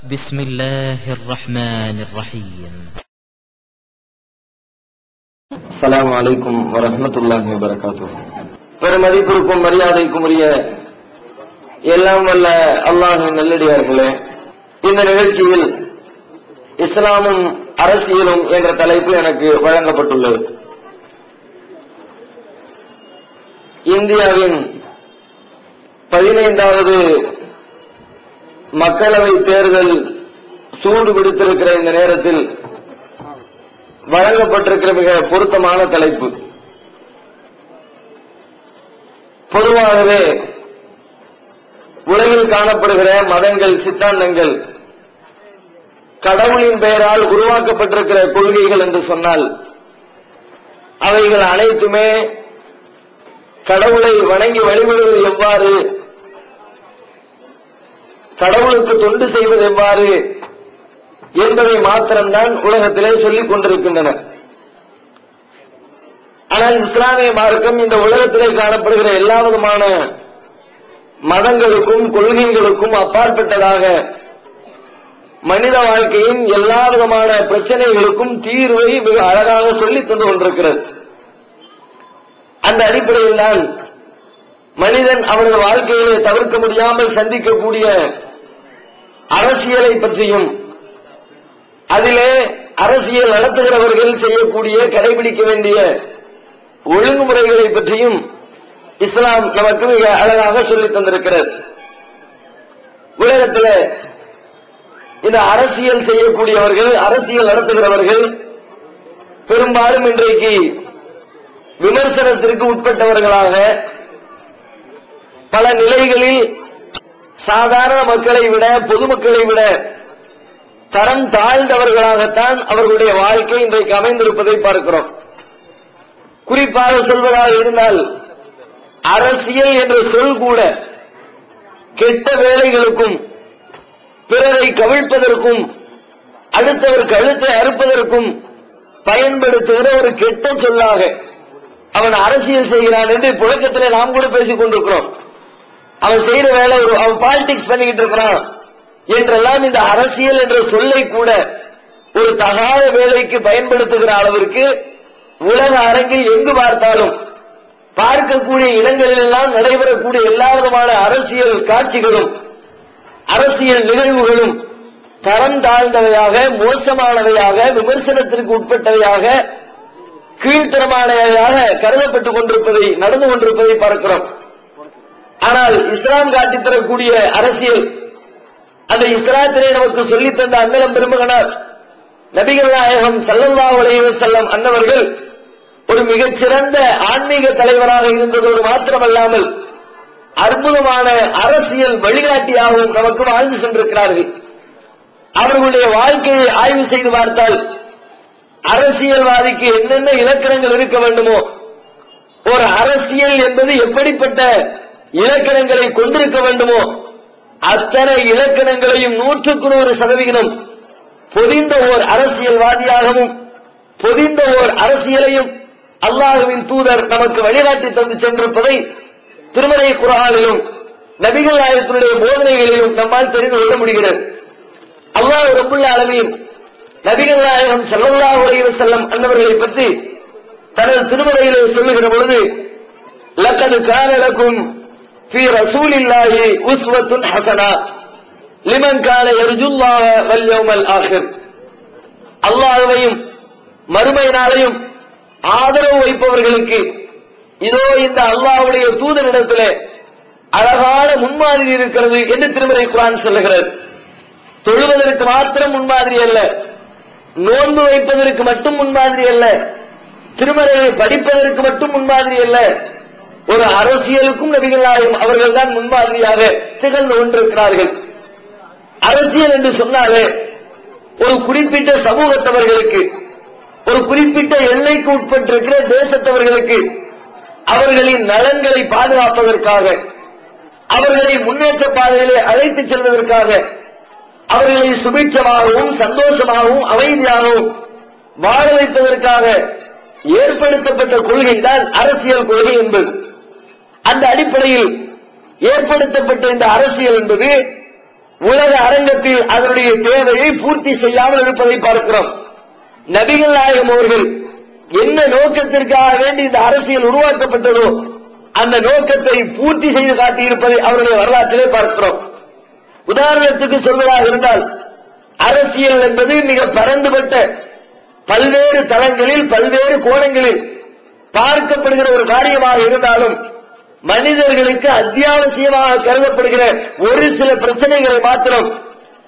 بسم الله الرحمن الرحيم. السلام عليكم ورحمة الله وبركاته. பெருமதிப்பிற்கும் மரியாதைக்கும் உரிய எல்லாம் வல்ல அல்லாஹ்வின் நல்லடியார்களே, இந்த நிகழ்ச்சியில் இஸ்லாமும் அரசியலும் என்ற தலைப்பு எனக்கு வழங்கப்பட்டுள்ளது. இந்தியாவின் 15வது மக்களவை தேர்தல் சூடு பிடித்திருக்கிற இந்த நேரத்தில் வழங்கப்பட்டிருக்கிற மிக பொருத்தமான தலைப்பு. பொதுவாகவே உலகில் காணப்படுகிற மதங்கள், சித்தாந்தங்கள், கடவுளின் பெயரால் உருவாக்கப்பட்டிருக்கிற கொள்கைகள் என்று சொன்னால் அவைகள் அனைத்துமே கடவுளை வணங்கி வழிபடுவது எவ்வாறு, கடவுளுக்கு தொண்டு செய்வது எவ்வாறு என்பதை மாத்திரம்தான் உலகத்திலே சொல்லிக் கொண்டிருக்கின்றன. ஆனால் இஸ்லாமிய மார்க்கம் இந்த உலகத்திலே காணப்படுகிற எல்லா விதமான மதங்களுக்கும் கொள்கைகளுக்கும் அப்பாற்பட்டதாக மனித வாழ்க்கையின் எல்லா விதமான பிரச்சனைகளுக்கும் தீர்வை மிக அழகாக சொல்லித் தந்து கொண்டிருக்கிறது. அந்த அடிப்படையில் தான் மனிதன் அவனது வாழ்க்கையிலே தவிர்க்க முடியாமல் சந்திக்கக்கூடிய அரசியலை பற்றியும், அதிலே அரசியல் நடத்துகிறவர்கள் செய்யக்கூடிய கடைபிடிக்க வேண்டிய ஒழுங்குமுறைகளை பற்றியும் இஸ்லாம் நமக்கு மிக அழகாக சொல்லித் தந்திருக்கிறது. உலகத்தில் இந்த அரசியல் செய்யக்கூடியவர்கள், அரசியல் நடத்துகிறவர்கள் பெரும்பாலும் இன்றைக்கு விமர்சனத்திற்கு உட்பட்டவர்களாக, பல நிலைகளில் சாதாரண மக்களை விட, பொதுமக்களை விட தரம் தாழ்ந்தவர்களாகத்தான் அவர்களுடைய வாழ்க்கை இன்றைக்கு அமைந்திருப்பதை பார்க்கிறோம். குறிப்பாக சொல்வதாக இருந்தால், அரசியல் என்ற சொல் கூட கெட்ட வேலைகளுக்கும், பிறரை கவிழ்ப்பதற்கும், அடுத்தவர் கழுத்தை அறுப்பதற்கும் பயன்படுத்துகிற ஒரு கெட்ட சொல்லாக அவன் அரசியல் செய்கிறான் என்று புழக்கத்திலே நாம் கூட பேசிக் கொண்டிருக்கிறோம். அவன் செய்யற வேலை, அவன் பாலிடிக்ஸ் பண்ணிக்கிட்டு இருக்கிறான் என்றெல்லாம் இந்த அரசியல் என்ற சொல்லை கூட ஒரு தகாத வேலைக்கு பயன்படுத்துகிற அளவிற்கு உலக அரங்கில் எங்கு பார்த்தாலும் பார்க்கக்கூடிய இடங்களில் எல்லாம் நடைபெறக்கூடிய எல்லா விதமான அரசியல் காட்சிகளும், அரசியல் நிகழ்வுகளும் தரம் தாழ்ந்தவையாக, மோசமானவையாக, விமர்சனத்திற்கு உட்பட்டவையாக, கீழ்த்தரமானவையாக கருதப்பட்டுக் கொண்டிருப்பதை, நடந்து கொண்டிருப்பதை பார்க்கிறோம். ஆனால் இஸ்லாம் காட்டித் தரக்கூடிய அரசியல், அந்த இஸ்லாத்திலே நமக்கு சொல்லித் தந்த அண்ணலம் பெருமகனார் நபிகள் நாயகம் ஸல்லல்லாஹு அலைஹி வஸல்லம் அன்னவர்கள் ஒரு மிகச்சிறந்த ஆன்மீக தலைவராக இருந்ததோடு மாத்திரமல்லாமல் அற்புதமான அரசியல் வழிகாட்டியாகவும் நமக்கு வாழ்ந்து சென்றிருக்கிறார்கள். அவர்களுடைய வாழ்க்கையை ஆய்வு செய்து பார்த்தால் அரசியல்வாதிக்கு என்னென்ன இலக்கணங்கள் இருக்க வேண்டுமோ, ஒரு அரசியல் என்பது எப்படிப்பட்ட இலக்கணங்களை கொண்டிருக்க வேண்டுமோ அத்தனை இலக்கணங்களையும் 100% பொதிந்த ஓர் அரசியல்வாதியாகவும், பொதிந்த ஓர் அரசியலையும் அல்லாஹ்வின் தூதர் நமக்கு வழிகாட்டி தந்து சென்றிருப்பதை திருமறை குர்ஆனிலும் நபிகள் நாயகத்தினுடைய போதனைகளிலும் நம்மால் தெரிந்து கொள்ள முடிகிறது. அல்லாஹ் ரப்புல் ஆலமீன் நபிகள் நாயகம் ஸல்லல்லாஹு அலைஹி வஸல்லம் அன்னவர்களை பற்றி தனது திருமறையிலே சொல்லுகிற பொழுது, லக்கத் கான லக்கும் ஃபீ ரசூலில்லாஹி உஸ்வத்துன் ஹஸனா லிமன் கான யர்ஜுல்லாஹ வல் யௌமல் ஆகிர். அல்லாஹ்வையும் மறுமை நாளையும் ஆதரவு வைப்பவர்களுக்கு இதோ இந்த அல்லாஹ்வுடைய தூதரிடத்திலே அழகான முன்மாதிரி இருக்கிறது என்று திருமறை குர்ஆன் சொல்லுகிறது. தொழுவதற்கு மாத்திரம் முன்மாதிரி அல்ல, நோன்பு வைப்பதற்கு மட்டும் முன்மாதிரி அல்ல, திருமறையை படிப்பதற்கு மட்டும் முன்மாதிரி அல்ல, ஒரு அரசியலுக்கும் நபிகள் நாயகம் அவர்கள் தான் முன்மாதிரியாக திகழ்ந்து கொண்டிருக்கிறார்கள். அரசியல் என்று சொன்னாலே ஒரு குறிப்பிட்ட சமூகத்தவர்களுக்கு, ஒரு குறிப்பிட்ட எல்லைக்கு உட்பட்டிருக்கிற தேசத்தவர்களுக்கு அவர்களின் நலன்களை பாதுகாப்பதற்காக, அவர்களை முன்னேற்ற பாதையிலே அழைத்துச் செல்வதற்காக, அவர்களை சுபிட்சமாகவும் சந்தோஷமாகவும் அமைதியாகவும் வாழ வைப்பதற்காக ஏற்படுத்தப்பட்ட கொள்கை தான் அரசியல் கொள்கை என்பது. அந்த அடிப்படையில் ஏற்படுத்தப்பட்ட இந்த அரசியல் என்பது உலக அரங்கத்தில் அதனுடைய தேவையை பூர்த்தி செய்யாமல் இருப்பதை பார்க்கிறோம். நபிகள் நாயகம் அவர்கள் என்ன நோக்கத்திற்காக வேண்டி இந்த அரசியல் உருவாக்கப்பட்டதோ அந்த நோக்கத்தை பூர்த்தி செய்து காட்டியிருப்பதை அவருடைய வரலாற்றிலே பார்க்கிறோம். உதாரணத்துக்கு சொல்வதாக இருந்தால், அரசியல் என்பது மிக பரந்துபட்ட பல்வேறு தளங்களில் பல்வேறு கோணங்களில் பார்க்கப்படுகிற ஒரு காரியமாக இருந்தாலும் மனிதர்களுக்கு அத்தியாவசியமாக கருதப்படுகிற ஒரு சில பிரச்சனைகளை மாத்திரம்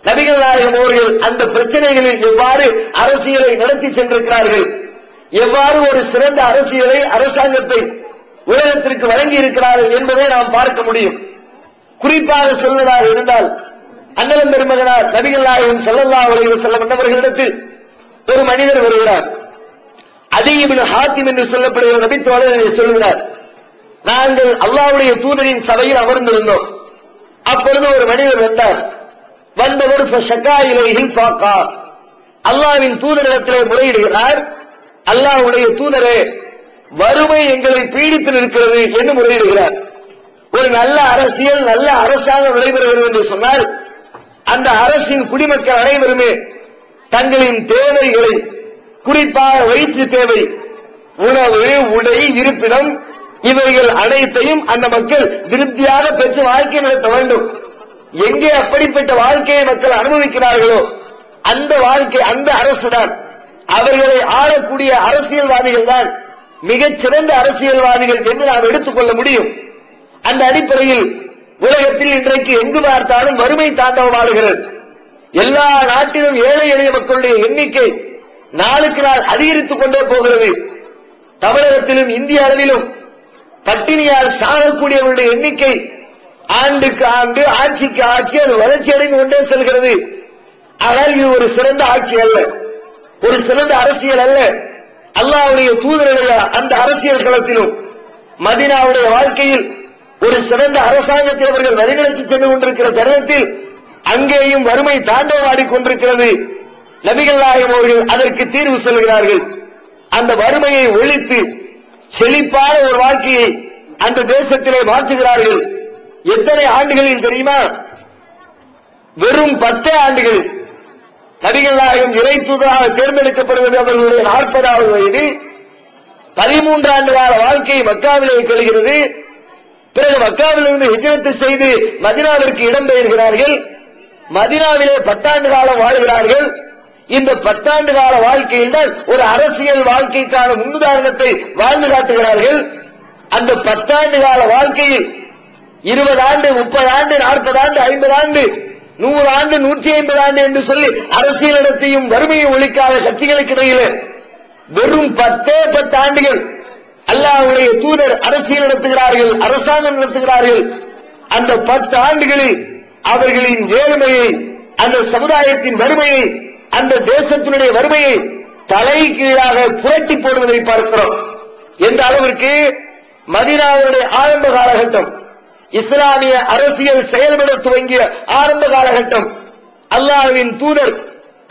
நபிகள் நாயகம் அவர்கள் அந்த பிரச்சனைகளில் எவ்வாறு அரசியலை நடத்தி சென்றிருக்கிறார்கள், எவ்வாறு ஒரு சிறந்த அரசியலை அரசாங்கத்தை உலகத்திற்கு வழங்கி இருக்கிறார்கள் என்பதை நாம் பார்க்க முடியும். குறிப்பாக சொல்வதாக இருந்தால், அண்ணலம் பெருமகனார் நபிகள் நாயகம் ஸல்லல்லாஹு அலைஹி வஸல்லம் அவர்களிடத்தில் ஒரு மனிதர் வருகிறார். அதி இப்னு ஹாத்திம் என்று சொல்லப்படுகிற நபி தோழர் சொல்கிறார், நாங்கள் அல்லாஹ்வுடைய தூதரின் சபையில் அமர்ந்திருந்தோம். அப்பொழுது ஒரு மனிதர் வந்தார். வந்தவர் அல்லாஹ்வின் தூதரிடத்திலே முறையிடுகிறார், அல்லாஹ்வுடைய தூதரே, வறுமை எங்களை பீடித்து இருக்கிறது என்று முறையிடுகிறார். ஒரு நல்ல அரசியல் நல்ல அரசாங்கம் நடைபெறுகிறது என்று சொன்னால் அந்த அரசின் குடிமக்கள் அனைவருமே தங்களின் தேவைகளை, குறிப்பாக வயிற்று தேவை, உணவு, உடை, இருப்பிடம், இவைகள் அனைத்தையும் அந்த மக்கள் திருப்தியாக பெற்று வாழ்க்கை நடத்த வேண்டும். எங்கே அப்படிப்பட்ட வாழ்க்கையை மக்கள் அனுபவிக்கிறார்களோ அந்த வாழ்க்கை, அந்த அரசுதான், அவர்களை ஆளக்கூடிய அரசியல்வாதிகள் தான் மிகச் சிறந்த அரசியல்வாதிகள் என்று நாம் எடுத்துக்கொள்ள முடியும். அந்த அடிப்படையில் உலகத்தில் இன்றைக்கு எங்கு பார்த்தாலும் வறுமை தாண்டவமாடுகிறது. எல்லா நாட்டிலும் ஏழை எளிய மக்களுடைய எண்ணிக்கை நாளுக்கு நாள் அதிகரித்துக் கொண்டே போகிறது. தமிழகத்திலும் இந்திய அளவிலும் பட்டினியால் சாகக்கூடியவர்களுடைய எண்ணிக்கை ஆண்டுக்கு ஆண்டு, ஆட்சிக்கு ஆட்சி அது வளர்ச்சி அடைந்து கொண்டே செல்கிறது. ஆனால் இது ஒரு சிறந்த ஆட்சி அல்ல, ஒரு சிறந்த அரசியல் அல்ல. அல்லாஹ்வுடைய தூதருடைய அந்த அரசியல் களத்திலும் மதீனாவுடைய வாழ்க்கையில் ஒரு சிறந்த அரசாங்கத்தை அவர்கள் வழிநடத்தி சென்று கொண்டிருக்கிற தருணத்தில் அங்கேயும் வறுமை தாண்டவமாடிக் கொண்டிருக்கிறது. நபிகள் நாயகம் அவர்கள் அதற்கு தீர்வு சொல்கிறார்கள். அந்த வறுமையை ஒழித்து செழிப்பான ஒரு வாழ்க்கையை அந்த தேசத்திலே மாற்றுகிறார்கள். எத்தனை ஆண்டுகளில் தெரியுமா? வெறும் 10 ஆண்டுகள். நபிகள் நாயகம் இறை தூதராக தேர்ந்தெடுக்கப்படுவது அவர்களுடைய 40வது வயது. 13 ஆண்டு கால வாழ்க்கை மக்காவிலே கழிகிறது. பிறகு மக்காவிலிருந்து ஹிஜ்ரத் செய்து மதீனாவிற்கு இடம்பெயர்கிறார்கள். மதீனாவிலே 10 ஆண்டு காலம் வாழ்கிறார்கள். இந்த 10 ஆண்டு கால வாழ்க்கையில் தான் ஒரு அரசியல் வாழ்க்கைக்கான முன்னுதாரணத்தை வாழ்ந்து காட்டுகிறார்கள். அந்த 10 ஆண்டு கால வாழ்க்கையில் 20 ஆண்டு, 30 ஆண்டு, 40 ஆண்டு, 50 ஆண்டு, 100 ஆண்டு, 150 ஆண்டு என்று சொல்லி அரசியல் நடத்தியும் வறுமையை ஒழிக்காத கட்சிகளுக்கு இடையிலே வெறும் 10 ஆண்டுகள் அல்லாஹ்வுடைய தூதர் அரசியல் நடத்துகிறார்கள், அரசாங்கம் நடத்துகிறார்கள். அந்த 10 ஆண்டுகளில் அவர்களின் ஏழ்மையை, அந்த சமுதாயத்தின் வறுமையை, அந்த தேசத்தினுடைய வறுமையை தலை கீழாக புரட்டி போடுவதை பார்க்கிறோம். எந்த அளவிற்கு மதீனாவுடைய ஆரம்ப காலகட்டம், இஸ்லாமிய அரசியல் செயல்பட துவங்கிய ஆரம்ப காலகட்டம், அல்லாஹ்வின் தூதர்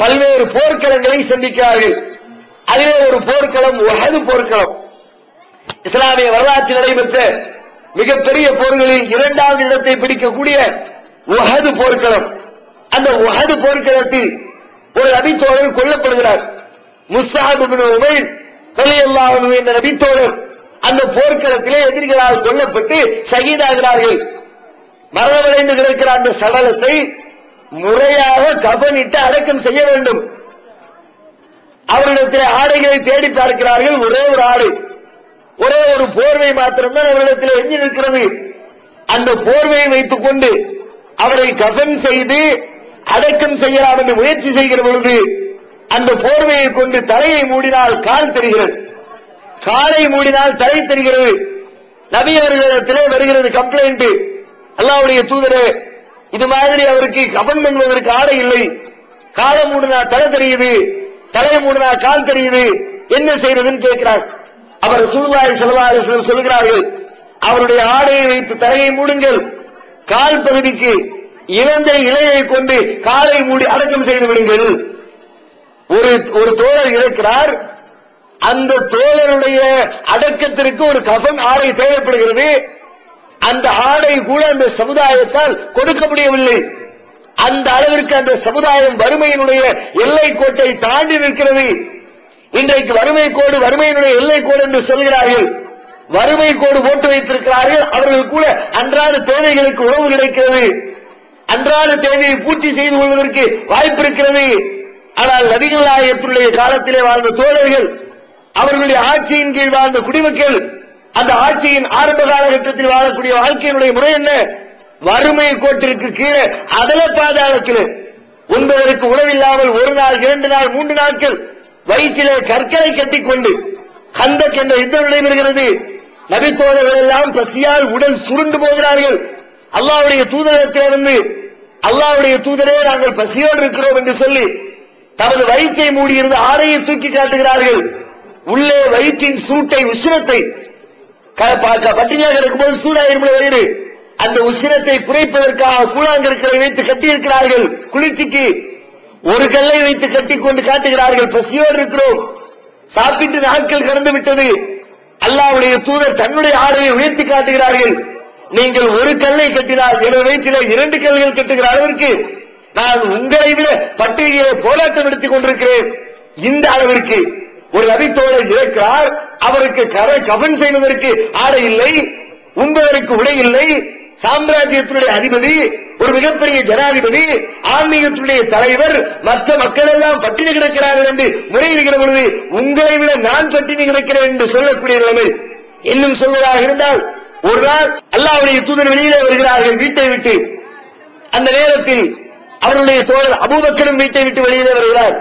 பல்வேறு போர்க்களங்களை சந்திக்கிறார்கள். அதிலே ஒரு போர்க்களம் உஹது போர்க்களம். இஸ்லாமிய வரலாற்றில் நடைபெற்ற மிகப்பெரிய போர்களில் 2வது இடத்தை பிடிக்கக்கூடிய உஹது போர்க்களம். அந்த உஹது போர்க்களத்தில் ஒரு நபித்தோழர் கொல்லப்படுகிறார். முஸ்அப் இப்னு உமைர் ரலியல்லாஹு அன்ஹு என்ற நபித்தோழர் அந்த போர்க்களத்திலே எதிரிகளால் கொல்லப்பட்டு ஷஹீதாகிறார்கள். மரணமடைந்து கிடக்கிற அந்த சடலத்தை முறையாக கஃனிட்டு அடக்கம் செய்ய வேண்டும். அவரிடத்தில் ஆடைகளை தேடி பார்க்கிறார்கள். ஒரே ஒரு ஆடை, ஒரே ஒரு போர்வை மாத்திரம்தான் அவரிடத்தில் எஞ்சி நிற்கிறது. அந்த போர்வையை வைத்துக் கொண்டு அவரை கஃன் செய்து அடக்கம் செய்யலாம் என்று முயற்சி செய்கிற பொழுது அந்த போர்வையை கொண்டு தலையை மூடினால் கால் தெரிகிறது, காலை மூடினால் தலை தெரிகிறது. நபி அவர்களிடத்திலே வருகிறது கம்ப்ளைண்ட், அல்லாஹ்வுடைய தூதரே, இது மாதிரி அவருக்கு கஃன் பண்ணுவதற்கு ஆடை இல்லை, காலை மூடினா தலை தெரியுது, தலையை மூடினா கால் தெரியுது, என்ன செய்யறதுன்னு கேட்கிறார். அவர் ரசூலுல்லாஹி ஸல்லல்லாஹு அலைஹி வஸல்லம் சொல்கிறார்கள், அவருடைய ஆடையை வைத்து தலையை மூடுங்கள், கால் பகுதிக்கு இளந்தை இலையை கொண்டு காலை மூடி அடக்கம் செய்து விடுங்கள். ஒரு தோழர் இருக்கிறார், அந்த தோழருடைய அடக்கத்திற்கு ஒரு கஃன் ஆடை தேவைப்படுகிறது. அந்த ஆடை கூட அந்த சமுதாயத்தால் கொடுக்க முடியவில்லை. அந்த அளவிற்கு அந்த சமுதாயம் வறுமையினுடைய எல்லை கோட்டை தாண்டி நிற்கிறது. இன்றைக்கு வறுமை கோடு வறுமையினுடைய எல்லை கோடு என்று சொல்கிறார்கள். வறுமை கோடு போட்டு வைத்திருக்கிறார்கள். அவர்கள் கூட அன்றாட தேவைகளுக்கு உணவு கிடைக்கிறது, அன்றாட தேவையை பூர்த்தி செய்து கொள்வதற்கு வாய்ப்பு இருக்கிறது. ஆனால் நபிகள் நாயகத்தினுடைய காலத்திலே வாழ்ந்த தோழர்கள், அவர்களுடைய ஆட்சியின் கீழ் வாழ்ந்த குடிமக்கள், அந்த ஆட்சியின் ஆரம்ப காலகட்டத்தில் வாழக்கூடிய வாழ்க்கையினுடைய முறை என்ன? வறுமை கோட்டிற்கு கீழே அதல பாதாளத்தில் உண்பதற்கு உணவில்லாமல் ஒரு நாள், 2 நாள், 3 நாட்கள் வயிற்றிலே கற்களை கட்டிக்கொண்டு கந்தக் என்ற யுத்தம் நடைபெறுகிறது. நபி தோழர்கள் எல்லாம் பசியால் உடல் சுருண்டு போகிறார்கள். அல்லாஹ்வுடைய தூதரத்திலிருந்து, அல்லாஹ்வுடைய தூதரே நாங்கள் பசியோடு இருக்கிறோம் என்று சொல்லி தமது வயிற்றை மூடியிருந்த ஆடையை தூக்கி காட்டுகிறார்கள். உள்ளே வயிற்றின் சூட்டை, உஷ்ணத்தை, பட்டினியாக இருக்கும்போது சூடாயிருந்த வயிறு, அந்த உஷ்ணத்தை குறைப்பதற்காக கூழாங்கற்களை வைத்து கட்டியிருக்கிறார்கள். குளிர்ச்சிக்கு ஒரு கல்லை வைத்து கட்டிக்கொண்டு காட்டுகிறார்கள், பசியோடு இருக்கிறோம், சாப்பிட்டு நாட்கள் கடந்து விட்டது. அல்லாஹ்வுடைய தூதர் தன்னுடைய ஆடையை உயர்த்தி காட்டுகிறார்கள். நீங்கள் ஒரு கல்லை கட்டினால் எனது வயிற்றிலே 2 கல்கள் கட்டுகிற அளவிற்கு நான் உங்களை விட பட்டியலிலே போராட்டம் நடத்திக் கொண்டிருக்கிறேன். இந்த அளவிற்கு ஒரு நபி தோழர் இருக்கிறார். அவருக்கு கஃன் செய்வதற்கு ஆடை இல்லை, உண்பதற்கு உடை இல்லை. சாம்ராஜ்யத்தினுடைய அதிபதி, ஒரு மிகப்பெரிய ஜனாதிபதி, ஆன்மீகத்தினுடைய தலைவர், மற்ற மக்கள் எல்லாம் பட்டினி கிடக்கிறார்கள் என்று முறையிடுகிற பொழுது உங்களை விட நான் பட்டினி கிடக்கிறேன் என்று சொல்லக்கூடிய நிலைமை. இன்னும் சொல்வதாக இருந்தால், ஒரு நாள் அல்லாஹ்வுடைய தூதர் வெளியிலே வருகிறார்கள் வீட்டை விட்டு. அந்த நேரத்தில் அவருடைய தோழர் அபூபக்கரும் வீட்டை விட்டு வெளியிலே வருகிறார்.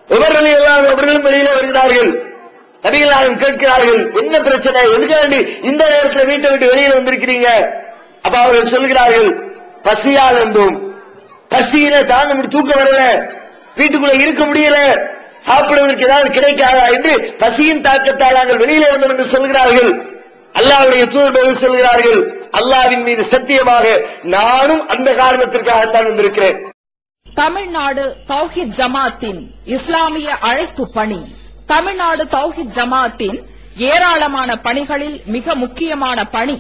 உமர் ரலியல்லாஹு அன்ஹு அவர்களும் வெளியிலே வருகிறார்கள். நபிகள் நாயகம் கேட்கிறார்கள், என்ன பிரச்சனை, எதுக்காண்டி இந்த நேரத்தில் வீட்டை விட்டு வெளியில வந்திருக்கிறீங்க? அப்ப அவர்கள் சொல்கிறார்கள், பசியால் இருந்தோம், பசியில தாங்க முடியும், தூக்கம் வரல, வீட்டுக்குள்ள இருக்க முடியல, சாப்பிடுவதற்கு ஏதாவது கிடைக்காதா என்று பசியின் தாக்கத்தால் நாங்கள் வெளியிலே வந்தோம் என்று சொல்கிறார்கள். அல்லாஹ்வுடைய தூதர் சொல்கிறார்கள், அல்லாஹ்வின் மீது சத்தியமாக நானும் அந்த காரணத்திற்காகத்தான் வந்திருக்கிறேன். தமிழ்நாடு தௌஹீத் ஜமாத்தின் இஸ்லாமிய அழைப்பு பணி. தமிழ்நாடு தௌஹீத் ஜமாத்தின் ஏராளமான பணிகளில் மிக முக்கியமான பணி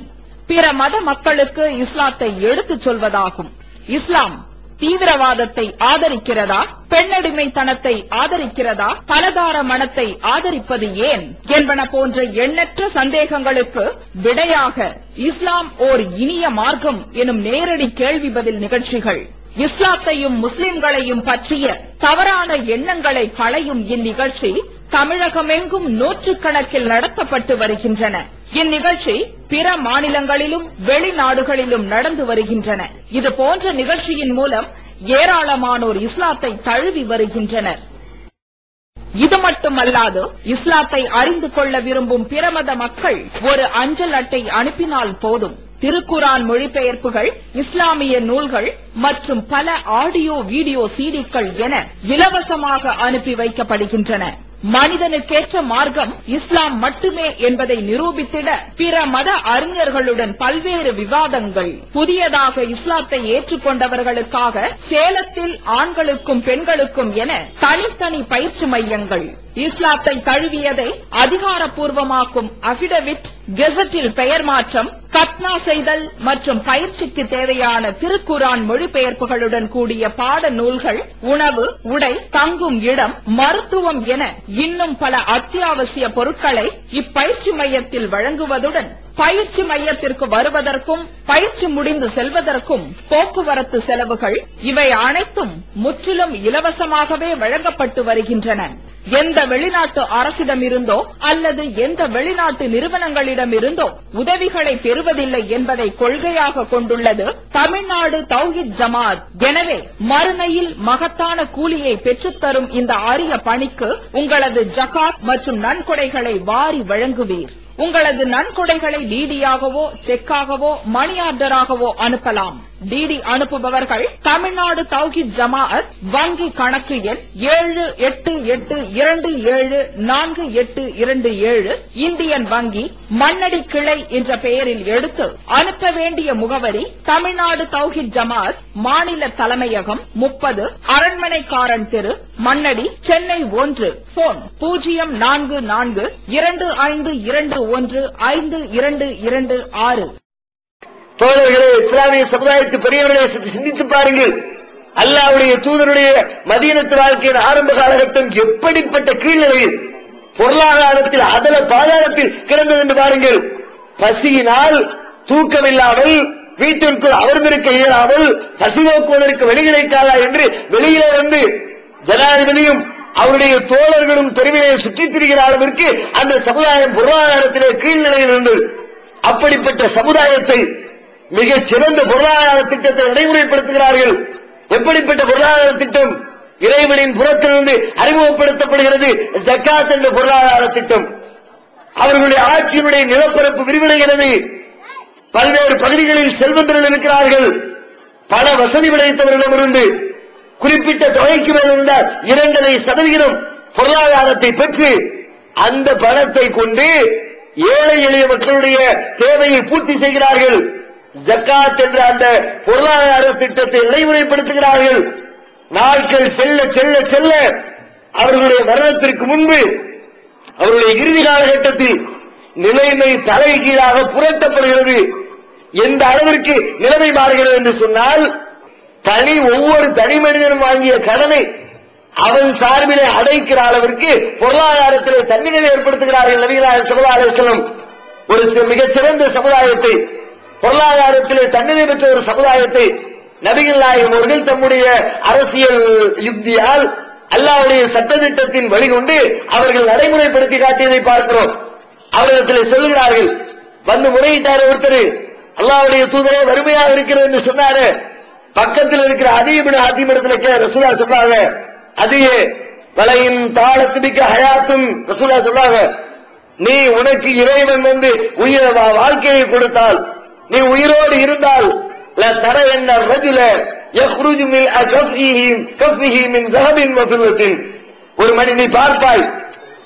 பிற மத மக்களுக்கு இஸ்லாத்தை எடுத்துச் சொல்வதாகும். இஸ்லாம் தீவிரவாதத்தை ஆதரிக்கிறதா, பெண்ணடிமைத்தனத்தை ஆதரிக்கிறதா, பலதார மனத்தை ஆதரிப்பது ஏன் என்பன போன்ற எண்ணற்ற சந்தேகங்களுக்கு விடையாக இஸ்லாம் ஓர் இனிய மார்க்கம் எனும் நேரடி கேள்வி பதில் நிகழ்ச்சிகள், இஸ்லாத்தையும் முஸ்லிம்களையும் பற்றிய தவறான எண்ணங்களை களையும் இந்நிகழ்ச்சி தமிழகமெங்கும் நூற்றுக்கணக்கில் நடத்தப்பட்டு வருகின்றன. இந்நிகழ்ச்சி பிற மாநிலங்களிலும் வெளிநாடுகளிலும் நடந்து வருகின்றன. இது போன்ற நிகழ்ச்சியின் மூலம் ஏராளமானோர் இஸ்லாத்தை தழுவி வருகின்றனர். இது மட்டுமல்லாது, இஸ்லாத்தை அறிந்து கொள்ள விரும்பும் பிற மத மக்கள் ஒரு அஞ்சல் அட்டை அனுப்பினால் போதும், திருக்குரான் மொழிபெயர்ப்புகள், இஸ்லாமிய நூல்கள் மற்றும் பல ஆடியோ வீடியோ சிடிக்கள் என இலவசமாக அனுப்பி வைக்கப்படுகின்றன. மனிதனுக்கேற்ற மார்க்கம் இஸ்லாம் மட்டுமே என்பதை நிரூபித்திட பிற மத அறிஞர்களுடன் பல்வேறு விவாதங்கள், புதியதாக இஸ்லாத்தை ஏற்றுக்கொண்டவர்களுக்காக சேலத்தில் ஆண்களுக்கும் பெண்களுக்கும் என தனித்தனி பயிற்சி மையங்கள், இஸ்லாத்தை தழுவியதை அதிகாரப்பூர்வமாக்கும் அபிடவிட், கெசட்டில் பெயர் மாற்றம், கத்னா செய்தல் மற்றும் பயிற்சிக்கு தேவையான திருக்குரான் மொழிபெயர்ப்புகளுடன் கூடிய பாட நூல்கள், உணவு, உடை, தங்கும் இடம், மருத்துவம் என இன்னும் பல அத்தியாவசிய பொருட்களை இப்பயிற்சி மையத்தில் வழங்குவதுடன் பயிற்சி மையத்திற்கு வருவதற்கும் பயிற்சி முடிந்து செல்வதற்கும் போக்குவரத்து செலவுகள், இவை அனைத்தும் முற்றிலும் இலவசமாகவே வழங்கப்பட்டு வருகின்றன. எந்த வெளிநாட்டு அரசிடமிருந்தோ அல்லது எந்த வெளிநாட்டு நிறுவனங்களிடமிருந்தோ உதவிகளை பெறுவதில்லை என்பதை கொள்கையாக கொண்டுள்ளது தமிழ்நாடு தௌஹீத் ஜமாத். எனவே மறுமையில் மகத்தான கூலியை பெற்றுத்தரும் இந்த அரிய பணிக்கு உங்களது ஜகாத் மற்றும் நன்கொடைகளை வாரி வழங்குவீர். உங்களது நன்கொடைகளை டிடியாகவோ, செக்காகவோ, மணி ஆர்டராகவோ அனுப்பலாம். டிடி அனுப்புபவர்கள் தமிழ்நாடு தௌஹீத் ஜமாஅத், வங்கி கணக்கு எண் 78827487, இந்தியன் வங்கி, மண்ணடி கிளை என்ற பெயரில் எடுத்து அனுப்ப வேண்டிய முகவரி தமிழ்நாடு தௌஹீத் ஜமாஅத், மாநில தலைமையகம் 30, அரண்மனைக்காரன் தெரு, மண்ணடி, சென்னை 1. போன் 0442215226. தோழர்களே, இஸ்லாமிய சமுதாயத்து பெரியவர்களை சிந்தித்து பாருங்கள். அல்லாஹ்வுடைய தூதருடைய மதீனத்து வாழ்க்கையின் ஆரம்ப காலகட்டம் எப்படிப்பட்ட கீழ்நிலையில் பொருளாதாரத்தில் அதல பாதாளத்தில் கிடந்தது என்று பாருங்கள். பசியினால் தூக்கமில்லாமல் வீட்டிற்குள் அமர்ந்திருக்க இயலாமல் பசி நோக்குவதற்கு வழி கிடைக்காதா என்று வெளியிலே வந்து ஜனாதிபதியும் அவருடைய தோழர்களும் பெருமையை சுற்றித் திரிகிற அளவிற்கு அந்த சமுதாயம் பொருளாதாரத்திலே கீழ்நிலையில் இருந்தது. அப்படிப்பட்ட சமுதாயத்தை மிகச் சிறந்த பொருளாதார திட்டத்தை நடைமுறைப்படுத்துகிறார்கள். எப்படிப்பட்ட பொருளாதார திட்டம்? இறைவனின் புறத்திலிருந்து அறிமுகப்படுத்தப்படுகிறது ஜக்காத் என்ற பொருளாதார திட்டம். அவர்களுடைய ஆட்சியினுடைய நிலப்பரப்பு விரிவடைகிறது. பல்வேறு பகுதிகளில் செல்வந்தர்கள் இருக்கிறார்கள். பண வசதி படைத்தவர்களிடமிருந்து குறிப்பிட்ட தொகைக்கு மேல் இருந்தால் 2.5% பொருளாதாரத்தை பெற்று அந்த பணத்தை கொண்டு ஏழை எளிய மக்களுடைய தேவையை பூர்த்தி செய்கிறார்கள். ஜக்காத் என்ற அந்த பொருளாதார திட்டத்தை நடைமுறைப்படுத்துகிறார்கள். நாட்கள் செல்ல செல்ல செல்ல அவர்களுடைய மரணத்திற்கு முன்பு அவருடைய இறுதி காலகட்டத்தில் நிலைமை தலைகீழாக புரட்டப்படுகிறது. எந்த அளவிற்கு நிலைமை மாறுகிறது என்று சொன்னால், ஒவ்வொரு தனி மனிதனும் வாங்கிய கடனை அவன் சார்பிலே அடைக்கிற அளவிற்கு பொருளாதாரத்திலே தன்னிலை ஏற்படுத்துகிறார்கள். நபிகள் ஸல்லல்லாஹு அலைஹி வஸல்லம் ஒரு மிகச்சிறந்த சமுதாயத்தை, பொருளாதாரத்திலே தன்னிலை பெற்ற ஒரு சமுதாயத்தை நபிகள் நாயகம் அவர்கள் தம்முடைய அரசியல் யுக்தியால் அல்லாஹ்வுடைய சட்டத்திட்டத்தின் வழிகொண்டு அவர்கள் நடைமுறைப்படுத்தி காட்டியதை பார்க்கிறோம். அவரிடத்தில் சொல்லுகிறார்கள், வந்து முறையிட்டார் ஒருத்தர், அல்லாஹ்வுடைய தூதரே வறுமையாக இருக்கிறது என்று சொன்னாரு. பக்கத்தில் இருக்கிற அதீ இப்னு ஹாத்திம் இடத்துல ரசூலுல்லாஹ் சொல்றாங்க, அதியே வலையின் தாளத்துபிக்க ஹயாத்தும் ரசூலுல்லாஹ் சொல்றாங்க, நீ உனக்கு இறைவன் வந்து வாழ்க்கையை கொடுத்தால், நீ உயிரோடு இருந்தால் தர என்ன ரஜுல யக்ருஜு மின் கஃபிஹி மின் ذهب وفضة, ஒரு மனிதனை பார்ப்பாய்,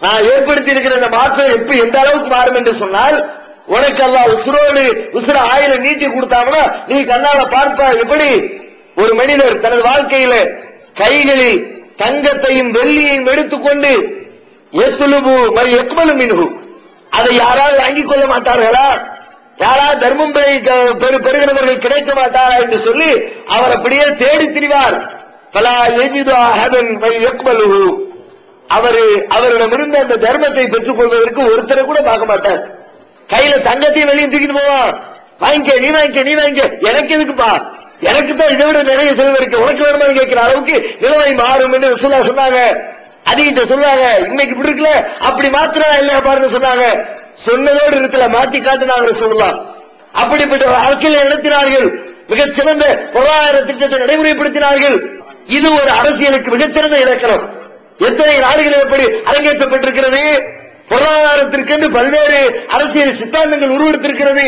நான் ஏற்படுத்தி இருக்கிற இந்த மாற்றம் எந்த அளவுக்கு மாறும் என்று சொன்னால், உனக்கு அல்லாஹ் உசுர ஆயில நீட்டி கொடுத்தாங்கன்னா நீ கண்ணால பார்ப்பாய். எப்படி ஒரு மனிதர் தனது வாழ்க்கையில கைகளில் தங்கத்தையும் வெள்ளியையும் எடுத்துக்கொண்டு எத்துலுபு எக்மலு மின்ஹு, அதை யாராவது வாங்கிக் கொள்ள மாட்டார்களா? யாராவது தர்மம் பெறுகிறவர்கள் கிடைக்க மாட்டாரா என்று சொல்லி அவர் அப்படியே தேடி திரிவார். பலா யஜிது அஹதன் யக்மலுஹு, அவரிடமிருந்து அந்த தர்மத்தை பெற்றுக் கொள்வதற்கு ஒருத்தரை கூட பார்க்க மாட்டார். கையில தங்கத்தையும் வெளியே தூக்கிட்டு போவான், வாங்கிக்க நீ வாங்கிக்க நீ வாங்கிக்க, எனக்கு எதுக்குப்பா, எனக்கு தான் இதை விட நிறைய செலவு இருக்கு, உனக்கு வேணுமான்னு கேட்கிற அளவுக்கு நிலைமை மாறும் என்று ரசூலுல்லாஹ் சொன்னாங்க. அதிகிட்ட சொன்னாங்க, இன்னைக்கு இப்படி இருக்குல்ல அப்படி மாத்திரா இல்லையா பாருங்க சொன்னாங்க. சொன்னதோடு இருக்கல, மாட்டி காட்டினாங்க ரசூலுல்லாஹ். அப்படிப்பட்ட அரசியலை நடத்தினார்கள். மிகச் சிறந்த பொருளாதார திட்டத்தை நடைமுறைப்படுத்தினார்கள். இது ஒரு அரசியலுக்கு மிகச்சிறந்த இலக்கணம். எத்தனை நாடுகள் எப்படி அரங்கேற்றப்பட்டிருக்கிறது. பொருளாதாரத்திற்கு பல்வேறு அரசியல் சித்தாந்தங்கள் உருவெடுத்திருக்கிறது.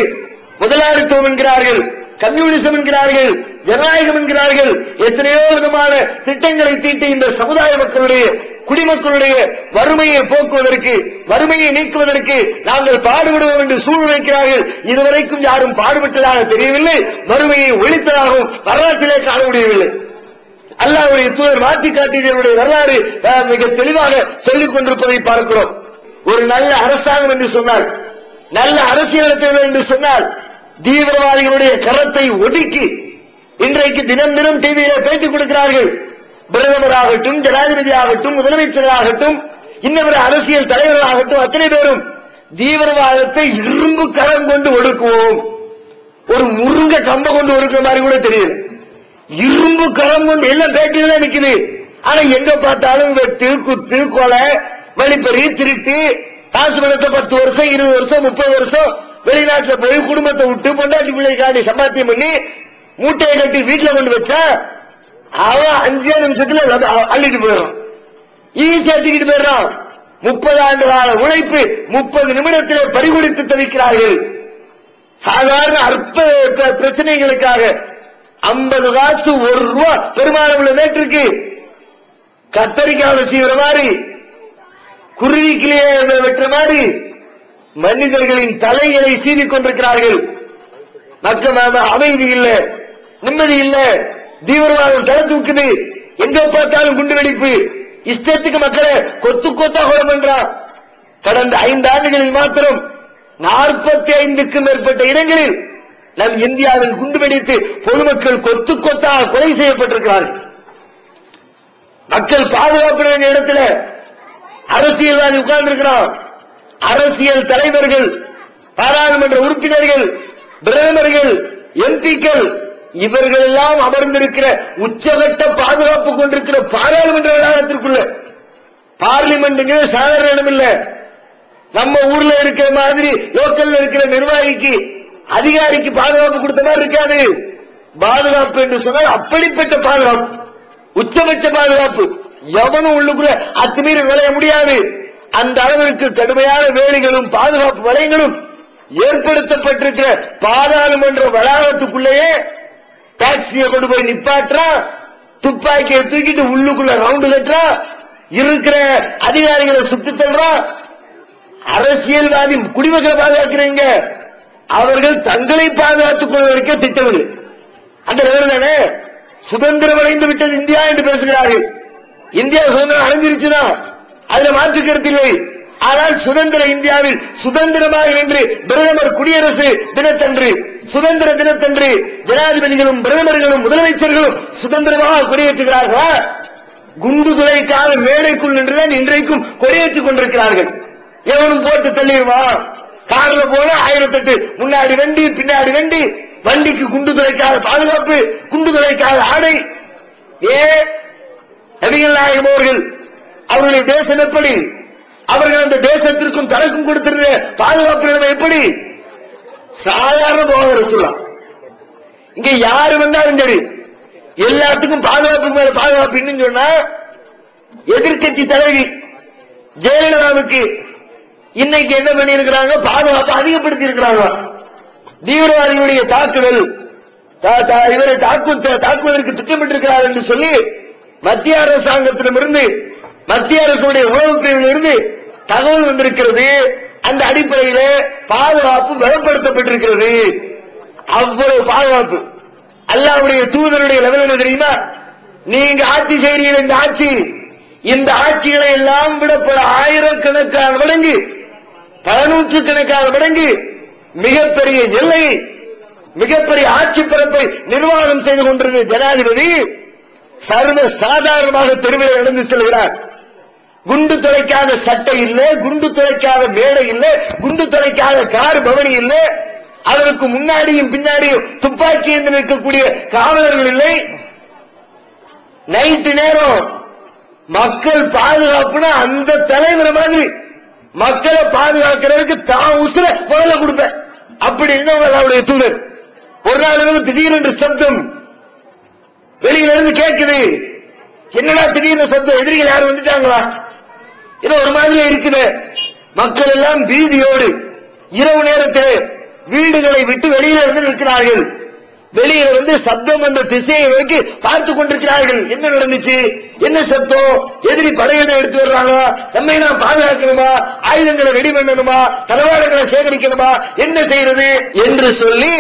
முதலாளித்துவம் என்கிறார்கள், கம்யூனிசம் என்கிறார்கள், ஜனநாயகம் என்கிறார்கள், எத்தனையோ விதமான திட்டங்களை தீட்டி இந்த சமுதாய மக்களுடைய குடிமக்களுடைய வறுமையை போக்குவதற்கு, வறுமையை நீக்குவதற்கு நாங்கள் பாடுபடுவோம் என்று சூழ்நிலைக்கிறார்கள். இதுவரைக்கும் யாரும் பாடுபட்டதாக தெரியவில்லை, வறுமையை ஒழித்ததாகவும் வரலாற்றிலே காண முடியவில்லை. அல்லாஹ்வுடைய தூதர் மாற்றி காட்டியவருடைய வரலாறு மிக தெளிவாக சொல்லிக் கொண்டிருப்பதை பார்க்கிறோம். ஒரு நல்ல அரசாங்கம் என்று சொன்னால், நல்ல அரசியல் நடத்த என்று சொன்னால், தீவிரவாதிகளுடைய கரத்தை ஒடுக்கி இன்றைக்கு தினம் தினம் டிவியில பேட்டி கொடுக்கிறார்கள். பிரதமராகட்டும், ஜனாதிபதி ஆகட்டும், முதலமைச்சராகட்டும், இன்னொரு அரசியல் தலைவர்களாகட்டும், அத்தனை பேரும் தீவிரவாதத்தை இரும்பு கரம் கொண்டு ஒடுக்குவோம், ஒரு முருங்க கம்ப கொண்டு ஒடுக்கிற மாதிரி கூட தெரியல. இரும்பு கரம் கொண்டு எல்லாம் பேட்டியில தான் நிக்குது. ஆனா எங்க பார்த்தாலும் வெட்டு, குத்து, கொலை, வழிப்பறி, திருட்டு, காசு பணத்தை 10 வருஷம் 20 வருஷம் 30 வருஷம் வெளிநாட்டுல போய் குடும்பத்தை விட்டு பொண்டாட்டி பிள்ளைக்காண்டி சம்பாத்தியம் பண்ணி மூட்டையை கட்டி வீட்டுல கொண்டு வச்சா அவன் 5 நிமிஷத்துல அள்ளிட்டு போயிடும், ஈஸியா தூக்கிட்டு போயிடுறான். 30 ஆண்டு கால உழைப்பு 30 நிமிடத்தில் பறிகொடுத்து தவிக்கிறார்கள். சாதாரண அற்ப பிரச்சனைகளுக்காக 50 காசு 1 ரூபா பெருமானம் உள்ள மேட்டிற்கு கத்தரிக்காவில் செய்கிற மாதிரி, குருவிக்கிலேயே வெட்டுற மாதிரி மனிதர்களின் தலைகளை சீறிக் கொண்டிருக்கிறார்கள். மக்கள் அமைதி இல்ல, நிம்மதி இல்ல, தீவிரவாதம் தலை தூக்குது, எங்க பார்த்தாலும் குண்டு வெடிப்பு, இஷ்டத்துக்கு மக்களை கொத்து கொத்தா கொலை பண்றான். கடந்த 5 ஆண்டுகளில் மாத்திரம் 45க்கும் மேற்பட்ட இடங்களில் நம் இந்தியாவில் குண்டு வெடித்து பொதுமக்கள் கொத்து கொத்தாக கொலை செய்யப்பட்டிருக்கிறார்கள். மக்கள் பாதுகாப்பு இடத்துல அரசியல்வாதி உட்கார்ந்து இருக்கிறான். அரசியல் தலைவர்கள், பாராளுமன்ற உறுப்பினர்கள், பிரதமர்கள், எம்பிக்கள் இவர்கள் எல்லாம் அமர்ந்திருக்கிற உச்சகட்ட பாதுகாப்பு கொண்டிருக்கிற பாராளுமன்ற வளாகத்திற்குள்ள, பார்லிமெண்ட் சாதாரண இடம் இல்ல. நம்ம ஊர்ல இருக்கிற மாதிரி லோக்கல்ல இருக்கிற நிர்வாகிக்கு அதிகாரிக்கு பாதுகாப்பு கொடுத்த மாதிரி இருக்காது. பாதுகாப்பு என்று சொன்னால் அப்படிப்பட்ட பாதுகாப்பு, உச்சபட்ச பாதுகாப்பு. எவனும் உள்ளுக்குள்ள அத்துமீறி நுழைய முடியாது. அந்த அளவிற்கு கடுமையான வேலிகளும் பாதுகாப்பு வளையங்களும் ஏற்படுத்தப்பட்டிருக்கிற பாராளுமன்ற வளாகத்துக்குள்ளேயே டாக்ஸியை கொண்டு போய் நிப்பாற்றா, துப்பாக்கியை தூக்கிட்டு உள்ளுக்குள்ள ரவுண்டு கட்டுறா, இருக்கிற அதிகாரிகளை சுட்டு தள்ளுறா. அரசியல்வாதி குடிமக்களை பாதுகாக்கிறீங்க, அவர்கள் தங்களை பாதுகாத்துக் கொள்வதற்கு திட்டமில்லை. அந்த லெவல் தானே. சுதந்திரம் அடைந்து விட்டது இந்தியா என்று பேசுகிறார்கள். இந்தியா சுதந்திரம் அடைஞ்சிருச்சுன்னா அதுல மாற்று கருத்தில்லை. ஆனால் சுதந்திர இந்தியாவில் சுதந்திரமாக என்று பிரதமர் குடியரசு தினத்தன்று, சுதந்திர தினத்தன்று ஜனாதிபதிகளும் பிரதமர்களும் முதலமைச்சர்களும் சுதந்திரமாக கொடியேற்றுகிறார்களா? குண்டு துளைக்காத மேடைக்குள் நின்றுதான் இன்றைக்கும் கொடியேற்றிக் கொண்டிருக்கிறார்கள். எவனும் போட்டு தள்ளிடுவான். கார்ல போன 1008 முன்னாடி வண்டி பின்னாடி வண்டி, வண்டிக்கு குண்டு துளைக்காத பாதுகாப்பு, குண்டு துளைக்காத ஆடை. நபிகள் நாயகம் அவர்களுடைய தேசம் எப்படி, அவர்கள் அந்த தேசத்திற்கும் தனக்கும் கொடுத்திருந்த பாதுகாப்பு நிலைமை எப்படி? சாதாரண போகிற சொல்லலாம். இங்க யாரு வந்தாலும் சரி எல்லாத்துக்கும் பாதுகாப்புக்கு மேல பாதுகாப்பு இன்னும் சொன்னா, எதிர்கட்சி தலைவி ஜெயலலிதாவுக்கு இன்னைக்கு என்ன பண்ணி இருக்கிறாங்க? பாதுகாப்பு அதிகப்படுத்தி இருக்கிறாங்க. தீவிரவாதிகளுடைய தாக்குதல், இவரை தாக்குவதற்கு திட்டமிட்டிருக்கிறார் என்று சொல்லி மத்திய அரசாங்கத்திடமிருந்து, மத்திய அரசுடைய உளவு பிரிவிலிருந்து தகவல் வந்திருக்கிறது. அந்த அடிப்படையில் பாதுகாப்பு பலப்படுத்தப்பட்டிருக்கிறது. அவ்வளவு பாதுகாப்பு. அல்லாஹ்வுடைய தூதருடைய லெவல் என்ன தெரியுமா? நீங்க ஆட்சி செய்கிறீர்கள், இந்த ஆட்சிகளை எல்லாம் விட பல ஆயிரக்கணக்கான மடங்கு, பல நூற்றுக்கணக்கான மடங்கு மிகப்பெரிய எல்லை, மிகப்பெரிய ஆட்சி பரப்பை நிர்வாகம் செய்து கொண்டிருந்த ஜனாதிபதி சர்வ சாதாரணமாக தெருவில் நடந்து செல்கிறார். குண்டு துளைக்காத சட்டை இல்லை, குண்டு துளைக்காத மேடை இல்லை, குண்டு துளைக்காத கார் பவனி இல்லை, அதற்கு முன்னாடியும் பின்னாடியும் துப்பாக்கி என்று நிற்கக்கூடிய காவலர்கள் இல்லை. நைட்டு நேரம் மக்கள் பாதுகாப்புனா அந்த தலைவர் மாதிரி மக்களை பாதுகாக்கிறதுக்கு தான் உசுர முதல்ல கொடுப்பேன் அப்படி அவருடைய தூதர். ஒரு நாள் திடீரென்று சப்தம் வெளியில இருந்து கேட்குது. என்னடா திடீர்னு சப்தம்? எதிரிகள் யாரும் வந்துட்டாங்களா? இது ஒரு மாதிரியே இருக்குது. மக்கள் எல்லாம் பீதியோடு இரவு நேரத்தில் வீடுகளை விட்டு வெளியில இருந்து நிற்கிறார்கள். வெளியில வந்து சப்தம் என்ற திசையை நோக்கி பார்த்து கொண்டிருக்கிறார்கள். என்ன நடந்துச்சு? என்ன சப்தம்? எதிரி படையனை எடுத்து வர்றாங்க, நம்மை நாம் பாதுகாக்கணுமா, ஆயுதங்களை ரெடி பண்ணணுமா, தளவாடங்களை சேகரிக்கணுமா, என்ன செய்யறது என்று சொல்லி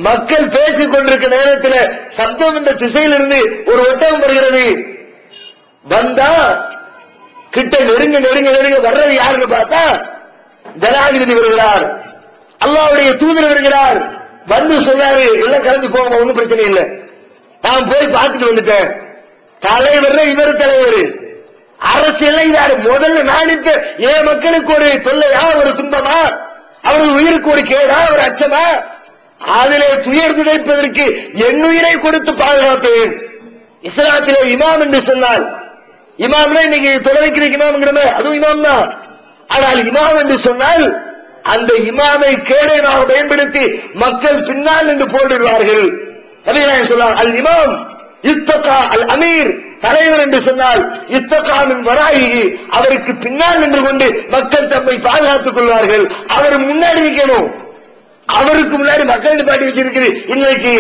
மக்கள் பேசிக் கொண்டிருக்கிற நேரத்தில் சப்தம் என்ற திசையிலிருந்து ஒரு ஒட்டகம் வருகிறது. வந்தா கிட்ட நெருங்க நெருங்க நெருங்க வர்றது யாருன்னு பார்த்தா ஜனாதிபதி வருகிறார், அல்லாஹ்வுடைய தூதர் வருகிறார். வந்து சொன்னாரு, எல்லாம் கலந்து போங்க, ஒன்னும் பிரச்சனை இல்லை, நான் போய் பார்த்துட்டு வந்துட்டேன். தலைவர் இவர் தலைவர், அரசியல் இதாரு. முதல்ல நாடித்த என் மக்களுக்கு ஒரு தொல்லையா, ஒரு துன்பமா, அவர்கள் உயிருக்கு ஒரு கேடா, ஒரு அச்சமா? அதிலே துயர் துடைப்பதற்கு என் உயிரை கொடுத்து பாதுகாத்தேன். இஸ்லாத்திலே இமாம் என்று சொன்னால், இமாம்னா இன்னைக்கு தொலை வைக்கிற இமாம்ங்கிறமே அதுவும் இமாம் தான். ஆனால் இமாம் என்று சொன்னால் அந்த இமாமை கேடயமாக பயன்படுத்தி மக்கள் பின்னால் என்று போடுவார்கள். நபிகள் சொன்னார், அல் இமாம் இத்தகா அல் அமீர், தலைவர் என்று சொன்னால் இத்தகாமின் வராயி, அவருக்கு பின்னால் நின்று கொண்டு மக்கள் தம்மை பாதுகாத்துக் கொள்வார்கள். அவர் முன்னாடி நிற்கணும், அவருக்கு முன்னாடி மக்கள் நிப்பாட்டி வச்சிருக்கிறது. இன்னைக்கு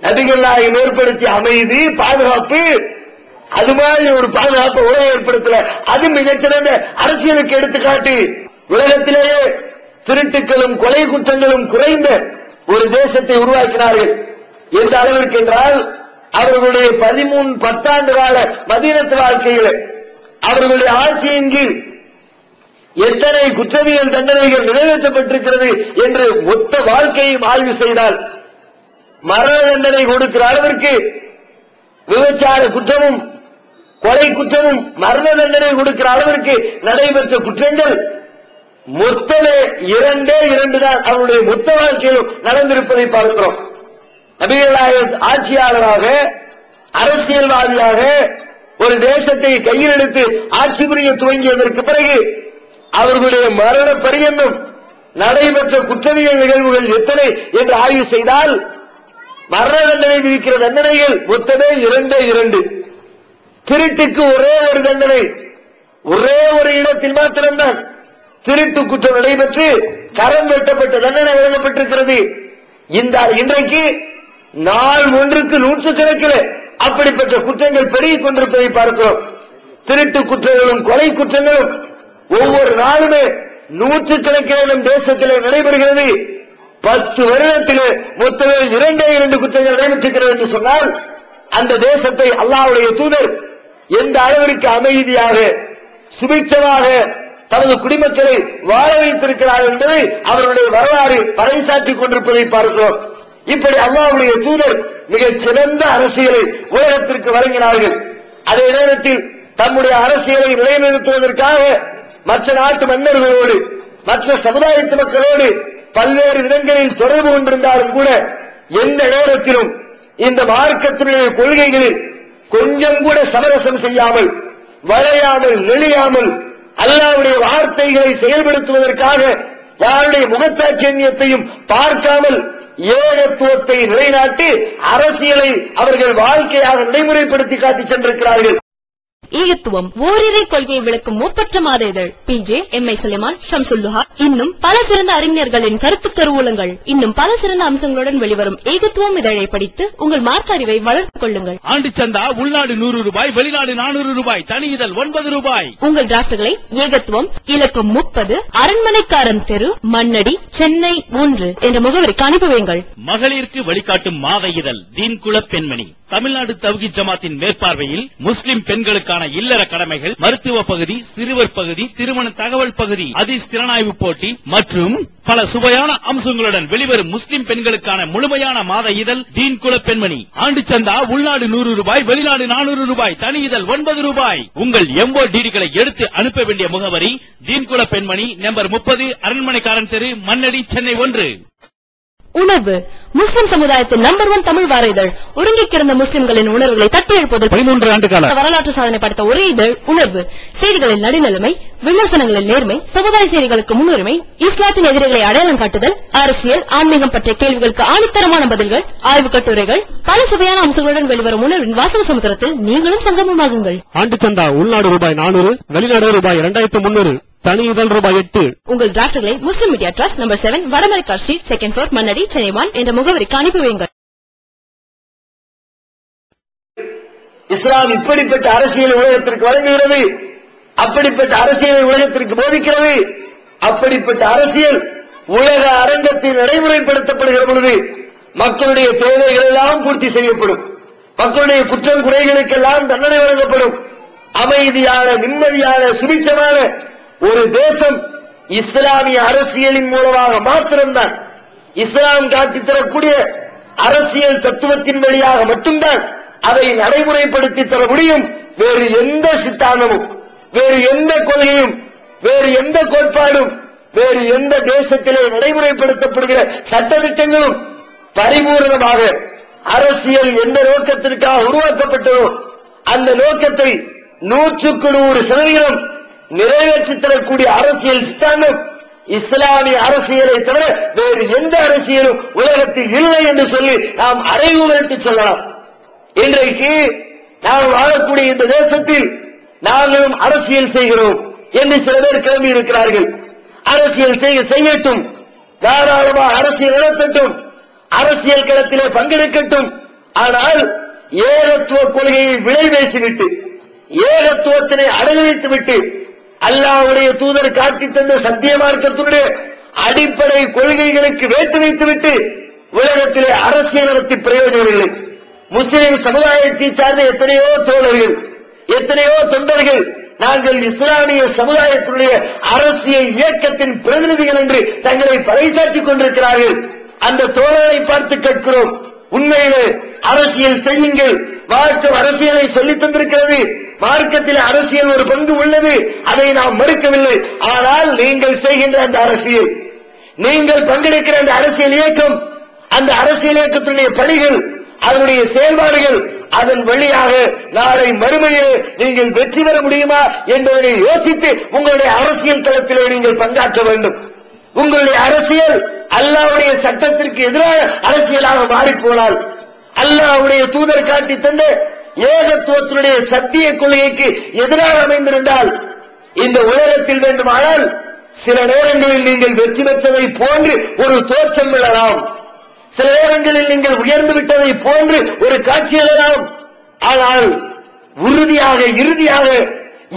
நபிகள் நாயகம் ஏற்படுத்திய அமைதி பாதுகாப்பு, அது மாதிரி ஒரு பாதுகாப்பு உலக ஏற்படுத்தல. அது மிகச்சிறந்த அரசியலுக்கு எடுத்துக்காட்டு. உலகத்திலேயே திருட்டுக்களும் கொலை குற்றங்களும் குறைந்த ஒரு தேசத்தை உருவாக்கினார்கள். எந்த அளவிற்கு என்றால், அவர்களுடைய 10 ஆண்டு கால மதீனத்து வாழ்க்கையில் அவர்களுடைய ஆட்சியின் கீழ் எத்தனை குற்றவியல் தண்டனைகள் நிறைவேற்றப்பட்டிருக்கிறது என்று மொத்த வாழ்க்கையும் ஆய்வு செய்தால் மரண தண்டனை கொடுக்கிற அளவிற்கு விபச்சார குற்றமும் கொலை குற்றமும் மரண தண்டனை கொடுக்கிற அளவிற்கு நடைபெற்ற குற்றங்கள் மொத்தமே 2 தான் அவருடைய மொத்த வாழ்க்கையிலும் நடந்திருப்பதை பார்க்கிறோம். நபிகளாய ஆட்சியாளராக அரசியல்வாதியாக ஒரு தேசத்தை கையில் எடுத்து ஆட்சி புரிய துவங்கியதற்கு பிறகு அவர்களுடைய மரண பரியந்தம் நடைபெற்ற குற்றவியல் நிகழ்வுகள் எத்தனை என்று ஆய்வு செய்தால் மரண தண்டனை விதிக்கிற தண்டனைகள் மொத்தமே 2. திருட்டுக்கு ஒரே ஒரு தண்டனை, ஒரே ஒரு இடத்தில் மாத்திரம்தான் திருட்டு குற்றம் நடைபெற்று கரம் வெட்டப்பட்ட தண்டனை வழங்கப்பட்டிருக்கிறது. இன்றைக்கு நாள் ஒன்றுக்கு 100 கணக்கில் அப்படிப்பட்ட குற்றங்கள் பெருகிக் கொண்டிருப்பதை பார்க்கிறோம். திருட்டு குற்றங்களும் கொலை குற்றங்களும் ஒவ்வொரு நாளுமே 100 கணக்கில் நம் தேசத்திலே நடைபெறுகிறது. 10 வருடத்திலே மொத்தமே 2 குற்றங்கள் நடைபெற்றிருக்கிறது என்று சொன்னால் அந்த தேசத்தை அல்லாஹ்வுடைய தூதர் எந்த அளவிற்கு அமைதியாக சுபிட்சமாக தமது குடிமக்களை வாழ வைத்திருக்கிறார்கள் என்பதை அவருடைய வரலாறு பறைசாற்றிக் கொண்டிருப்பதை பார்க்கிறோம். இப்படி அல்லாஹ்வுடைய தூதர் மிகச் சிறந்த அரசியலை உலகத்திற்கு வழங்கினார்கள். அதே நேரத்தில் தம்முடைய அரசியலை நிலைநிறுத்துவதற்காக மற்ற நாட்டு மன்னர்களோடு மற்ற சமுதாயத்து மக்களோடு பல்வேறு இடங்களில் தொடர்பு கொண்டிருந்தாலும் கூட எந்த நேரத்திலும் இந்த மார்க்கத்தினுடைய கொள்கைகளில் கொஞ்சம் கூட சமரசம் செய்யாமல் வளையாமல் நெளியாமல் அல்லாஹ்வுடைய வார்த்தைகளை செயல்படுத்துவதற்காக யாருடைய முகத்தாட்சியத்தையும் பார்க்காமல் ஏகத்துவத்தை நிலைநாட்டி அரசியலை அவர்கள் வாழ்க்கையாக நடைமுறைப்படுத்தி காட்டி சென்றிருக்கிறார்கள். ஏகத்துவம் ஓரிரை கொள்கையை விளக்கும் மூப்பற்ற மாத இதழ் PJ MI சுலைமான் ஷம்சுல்லுஹா இன்னும் பல சிறந்த அறிஞர்களின் கருத்து கருவூலங்கள் இன்னும் பல சிறந்த அம்சங்களுடன் வெளிவரும் ஏகத்துவம் இதழை படித்து உங்கள் மார்க்க அறிவை வளர்த்துக் கொள்ளுங்கள். ஆண்டு சந்தா உள்நாடு ₹100, வெளிநாடு ₹400, தனி இதழ் ₹9. உங்கள் டிராப்டுகளை ஏகத்துவம் இலக்கம் 30 அரண்மனைக்காரன் தெரு மண்ணடி சென்னை 3 என்ற முகவரிக்கு அனுப்பி வையுங்கள். மகளிருக்கு வழிகாட்டும் மாத இதழ் தீன்குல பெண்மணி தமிழ்நாடு தவ்ஹீத் ஜமாத்தின் மேற்பார்வையில் முஸ்லிம் பெண்களுக்கான இல்லற கடமைகள், மருத்துவ பகுதி, சிறுவர் பகுதி, திருமண தகவல் பகுதி, ஹதீஸ் திறனாய்வு போட்டி மற்றும் பல சுவையான அம்சங்களுடன் வெளிவரும் முஸ்லிம் பெண்களுக்கான முழுமையான மாத இதழ் தீன்குல பெண்மணி. ஆண்டு சந்தா உள்நாடு ₹100, வெளிநாடு ₹400, தனி இதழ் ₹9. உங்கள் MODDகளை எடுத்து அனுப்ப வேண்டிய முகவரி தீன்குல பெண்மணி, நம்பர் 30, அரண்மனைக்காரன் தெரு, மண்ணடி, சென்னை 1. உணர்வு முஸ்லிம் சமுதாயத்தின் நம்பர் 1 தமிழ் வார இதழ். ஒருங்கி கிடந்த முஸ்லிம்களின் உணர்வுகளை தட்டி எழுப்புவதில் 13 ஆண்டு கால வரலாற்று சாதனை படைத்த ஒரே இதழ் உணர்வு. செய்திகளின் நடுநிலைமை, விமர்சனங்களின் நேர்மை, சமுதாய செய்திகளுக்கு முன்னுரிமை, இஸ்லாத்தின் எதிரிகளை அடையாளம் காட்டுதல், அரசியல் ஆன்மீகம் பற்றிய கேள்விகளுக்கு ஆணித்தரமான பதில்கள், ஆய்வு கட்டுரைகள், பல சுவையான அம்சங்களுடன் வெளிவரும் உணர்வின் வாசக சமுத்திரத்தில் நீங்களும் சங்கமமாகுங்கள். ஆண்டு சந்தா உள்நாடு ₹400, வெளிநாடு ₹2300, தனி இதழ் ₹8. உங்கள் டிராப்டுகளை Muslim media trust number 7 Vadamaraikka street 2nd floor Mannady Chennai 1 என்ற முகவரிக்கு அனுப்பி வையுங்கள். இஸ்லாம் இப்படிப்பட்ட அரசியல் உலகத்திற்கு வழங்குகிறது, அப்படிப்பட்ட அரசியலை உலகத்திற்கு போதிக்கிறது. அப்படிப்பட்ட அரசியல் உலக அரங்கத்தில் நடைமுறைப்படுத்தப்படுகிற பொழுது மக்களுடைய தேவைகள் எல்லாம் பூர்த்தி செய்யப்படும், மக்களுடைய குற்றம் குறைகளுக்கெல்லாம் தண்டனை வழங்கப்படும். அமைதியான நிம்மதியான சுபிட்சமான ஒரு தேசம் இஸ்லாமிய அரசியலின் மூலமாக மாத்திரம்தான், இஸ்லாம் காட்டித் தரக்கூடிய அரசியல் தத்துவத்தின் வழியாக மட்டும்தான் அதை நடைமுறைப்படுத்தி தர முடியும். வேறு எந்த சித்தாந்தமும், வேறு எந்த கொள்கையும், வேறு எந்த கோட்பாடும், வேறு எந்த தேசத்திலே நடைமுறைப்படுத்தப்படுகிற சட்டத்திட்டங்களும் பரிபூர்ணமாக அரசியல் எந்த நோக்கத்திற்காக உருவாக்கப்பட்டதோ அந்த நோக்கத்தை 100% நிறைவேற்றித் தரக்கூடிய அரசியல் சித்தாந்தம் இஸ்லாமிய அரசியலை தவிர வேறு எந்த அரசியலும் உலகத்தில் இல்லை என்று சொல்லி நாம் அறைகூவலிட்டு சொல்லலாம். இன்றைக்கு நாம் வாழக்கூடிய இந்த தேசத்தில் நாங்களும் அரசியல் செய்கிறோம் என்று சில பேர் கிளம்பி இருக்கிறார்கள். அரசியல் செய்யட்டும், தாராளமாக அரசியல் நடத்தட்டும், அரசியல் களத்திலே பங்கெடுக்கட்டும். ஆனால் ஏகத்துவ கொள்கையை விலை பேசிவிட்டு, ஏகத்துவத்தினை அடங்கி அல்லாஹ்வுடைய தூதர் காட்டி தந்த சத்திய மார்க்கத்தினுடைய அடிப்படை கொள்கைகளுக்கு வேட்டு வைத்துவிட்டு உலகத்திலே அரசியல் நடத்தி பிரயோஜனம் இல்லை. முஸ்லிம் சமுதாயத்தை சார்ந்த எத்தனையோ தோழர்கள், எத்தனையோ தொண்டர்கள் நாங்கள் இஸ்லாமிய சமுதாயத்தினுடைய அரசியல் இயக்கத்தின் பிரதிநிதிகள் என்று தங்களை பறைசாற்றிக் கொண்டிருக்கிறார்கள். அந்த தோழரை பார்த்து கேட்கிறோம், உண்மையிலே அரசியல் செய்யுங்கள், மார்க்கம் அரசியலை சொல்லித் தந்திருக்கிறது, மார்க்கத்தில் அரசியல் ஒரு பங்கு உள்ளது, அதை நாம் மறுக்கவில்லை. ஆனால் நீங்கள் செய்கின்ற அந்த அரசியல், நீங்கள் பங்கெடுக்கிற அந்த அரசியல் இயக்கம், அந்த அரசியல் இயக்கத்தினுடைய பணிகள், அதனுடைய செயல்பாடுகள், அதன் வழியாக நாளை மறுமையில் நீங்கள் வெற்றி பெற முடியுமா என்பதை யோசித்து உங்களுடைய அரசியல் தளத்திலே நீங்கள் பங்காற்ற வேண்டும். உங்களுடைய அரசியல் அல்லாஹ்வுடைய சட்டத்திற்கு எதிரான அரசியலாக மாறிப் போனால், அல்லாஹ்வுடைய தூதர் காட்டி தந்த ஏகத்துவத்தினுடைய சத்திய கொள்கைக்கு எதிராக அமைந்திருந்தால், இந்த உலகத்தில் வேண்டுமானால் சில நேரங்களில் நீங்கள் வெற்றி பெற்றதை போன்று ஒரு தோற்றம் விழலாம், சில நேரங்களில் நீங்கள் உயர்ந்து விட்டதை போன்று ஒரு காட்சி எழலாம். ஆனால் உறுதியாக இறுதியாக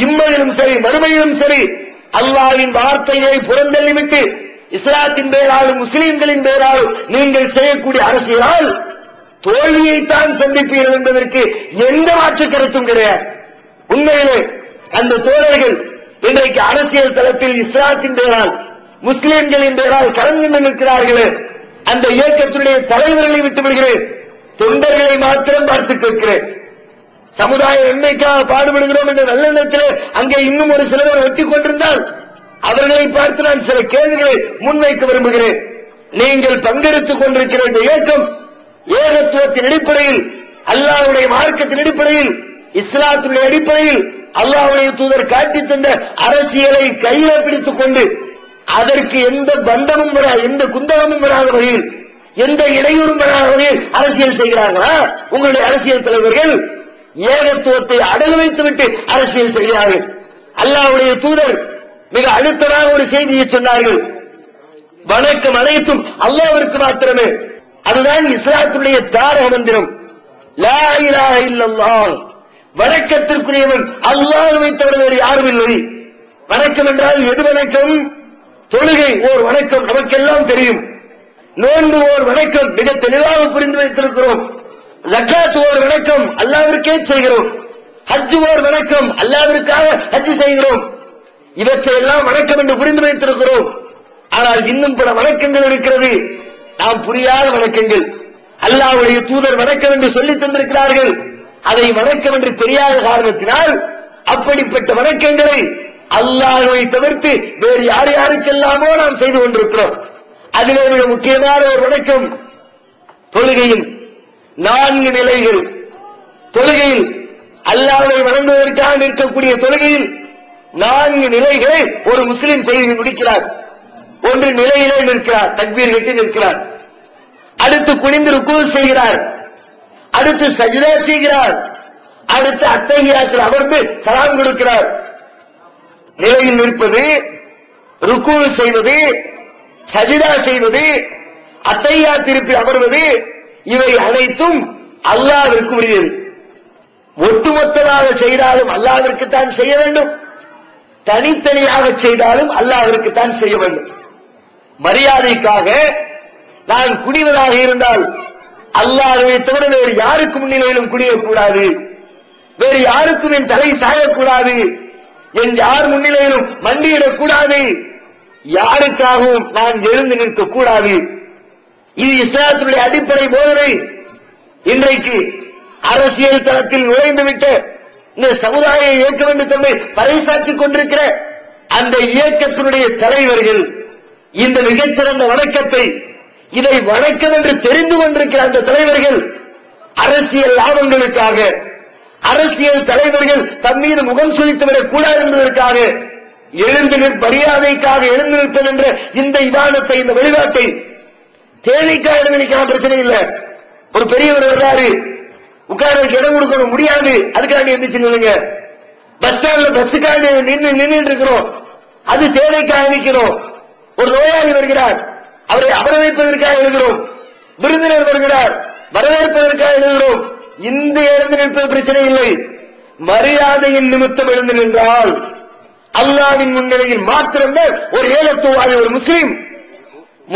இம்மையிலும் சரி மறுமையிலும் சரி அல்லாஹ்வின் வார்த்தையை புறந்தள்ளிவிட்டு இஸ்லாத்தின் பேராலும் முஸ்லிம்களின் பேராலும் நீங்கள் செய்யக்கூடிய அரசியலால் தோல்வியைத்தான் சந்திப்பீர்கள் என்பதற்கு எந்த மாற்று கருத்தும் கிடையாது. உண்மையிலே அந்த தோழர்கள் இன்றைக்கு அரசியல் தளத்தில் இஸ்லாத்தின் பேரால் முஸ்லிம்களின் பேரால் கலந்து நிற்கிறார்களே, அந்த இயக்கத்துடைய தலைவர்களை விட்டு விடுகிறேன், தொண்டர்களை மாத்திரம் பார்த்து கேட்கிறேன். சமுதாய நன்மைக்காக பாடுபடுகிறோம் என்ற நல்லெண்ணத்திலே அங்கே இன்னும் ஒரு சிலர் வெட்டி கொண்டிருந்தால் அவர்களை பார்த்து நான் சில கேள்விகளை முன்வைக்க விரும்புகிறேன். நீங்கள் பங்கெடுத்துக் கொண்டிருக்கிற இந்த இயக்கம் ஏகத்துவத்தின் அடிப்படையில், அல்லாஹ்வுடைய மார்க்கத்தின் அடிப்படையில், இஸ்லாத்தினுடைய அடிப்படையில் அல்லாஹ்வுடைய தூதர் காட்டி தந்த அரசியலை கையில பிடித்துக் கொண்டு அதற்கு எந்த பந்தமும் வராது, எந்த குந்தகமும் வராத வகையில், எந்த இடையூறும் வராத வகையில் அரசியல் செய்கிறார்களா? உங்களுடைய அரசியல் தலைவர்கள் ஏகத்துவத்தை அடகு வைத்துவிட்டு அரசியல் செய்கிறார்கள். அல்லாஹ்வுடைய தூதர் மிக அழுத்தமாக ஒரு செய்தியை சொன்னார்கள், வணக்கம் அனைத்தும் அல்லாஹ்விற்கு மாத்திரமே. அதுதான் இஸ்லாத்துடைய தாரக மந்திரம், லா இலாஹ இல்லல்லாஹ். வணக்கத்திற்குரியவன் அல்லாஹ்வை தவிர வேறு யாரும் இல்லை. வணக்கம் என்றால் எது வணக்கம்? தொழுகை ஓர் வணக்கம், நமக்கெல்லாம் தெரியும். நோன்பு ஓர் வணக்கம், மிக தெளிவாக புரிந்து வைத்திருக்கிறோம். ஜக்காத் ஓர் வணக்கம், அல்லாஹ்விற்கே செய்கிறோம். ஹஜ் ஓர் வணக்கம், அல்லாஹ்விற்காக ஹஜ் செய்கிறோம். இவற்றையெல்லாம் வணக்கம் என்று புரிந்து வைத்திருக்கிறோம். ஆனால் இன்னும் பல வணக்கங்கள் இருக்கிறது, நாம் புரியாத வணக்கங்கள். அல்லாஹ்வுடைய தூதர் வணக்கம் என்று சொல்லித் தந்திருக்கிறார்கள், அதை வணக்கம் என்று தெரியாத காரணத்தினால் அப்படிப்பட்ட வணக்கங்களை அல்லாஹ்வை தவிர்த்து வேறு யார் யாருக்கெல்லாமோ நாம் செய்து கொண்டிருக்கிறோம். அதிலே மிக முக்கியமான ஒரு வணக்கம் தொழுகையில் 4 நிலைகள். தொழுகையில் அல்லாஹ்வை வணங்குவதற்காக இருக்கக்கூடிய தொழுகையில் 4 நிலைகளை ஒரு முஸ்லிம் செய்து முடிக்கிறார். ஒன்று நிலையிலே நிற்கிறார், தக்பீர் கட்டி நிற்கிறார். அடுத்து குனிந்து ருக்கு செய்கிறார். அடுத்து சஜ்தா செய்கிறார். அடுத்து அத்தஹியாத்தில் அமர்ந்து சலாம் கொடுக்கிறார். நிலையில் நிற்பது, ருக்கு செய்வது, சஜ்தா செய்வது, அத்தஹியாத் திருப்பி அமர்வது, இவை அனைத்தும் அல்லாஹ்விற்கு உரியது. ஒட்டுமொத்தமாக செய்தாலும் அல்லாஹ்விற்கு தான் செய்ய வேண்டும், தனித்தனியாக செய்தாலும் அல்லாஹ்விற்கு தான் செய்ய வேண்டும். மரியாதைக்காக நான் குனிவதாக இருந்தால் அல்லாஹ்வை தவிர வேறு யாருக்கு முன்னிலையிலும் குனியக்கூடாது, வேறு யாருக்கும் என் தலை சாயக்கூடாது, என் யார் முன்னிலையிலும் மண்டியிடக்கூடாது, யாருக்காகவும் நான் எழுந்து நிற்கக்கூடாது. இது இஸ்லாத்தினுடைய அடிப்படை போதனை. இன்றைக்கு அரசியல் தளத்தில் நுழைந்துவிட்ட இந்த சமுதாய இயக்கம் என்று தம்மை பறைசாற்றிக் கொண்டிருக்கிற அந்த இயக்கத்தினுடைய தலைவர்கள் இந்த மிகச்சிறந்த வணக்கத்தை, இதை வணக்கம் என்று தெரிந்து கொண்டிருக்கிற அந்த தலைவர்கள் அரசியல் லாபங்களுக்காக, அரசியல் தலைவர்கள் தம் மீது முகம் சுழித்துவிடக் கூடாது என்பதற்காக எழுந்து மரியாதைக்காக எழுந்து நிற்பது என்ற இந்த இபாதத்தை, இந்த வழிபாட்டை தேவைக்காக எழுந்து நிற்காம பிரச்சனை இல்லை. ஒரு பெரியவர் வர்றாரு, உட்கார்றதுக்கு இடம் கொடுக்கணும், முடியாது, அதுக்காக எந்திரிச்சு நில்லுங்க. பஸ் ஸ்டாண்ட்ல பஸ்ஸுக்காக நின்று இருக்கிறோம், அது தேவைக்காக நிற்கிறோம். ஒரு நோயாளி வருகிறார், அவரை வரவேற்பதற்காக எழுதுகிறோம். விருந்தினர் வருகிறார், வரவேற்பதற்காக எழுதுகிறோம். இந்த எழுந்து நிற்பது பிரச்சனை இல்லை. மரியாதையின் நிமித்தம் எழுந்து நின்றால் அல்லாஹ்வின் முன்னிலையில் மாத்திரம்தான் ஒரு ஏகத்துவவாதி, ஒரு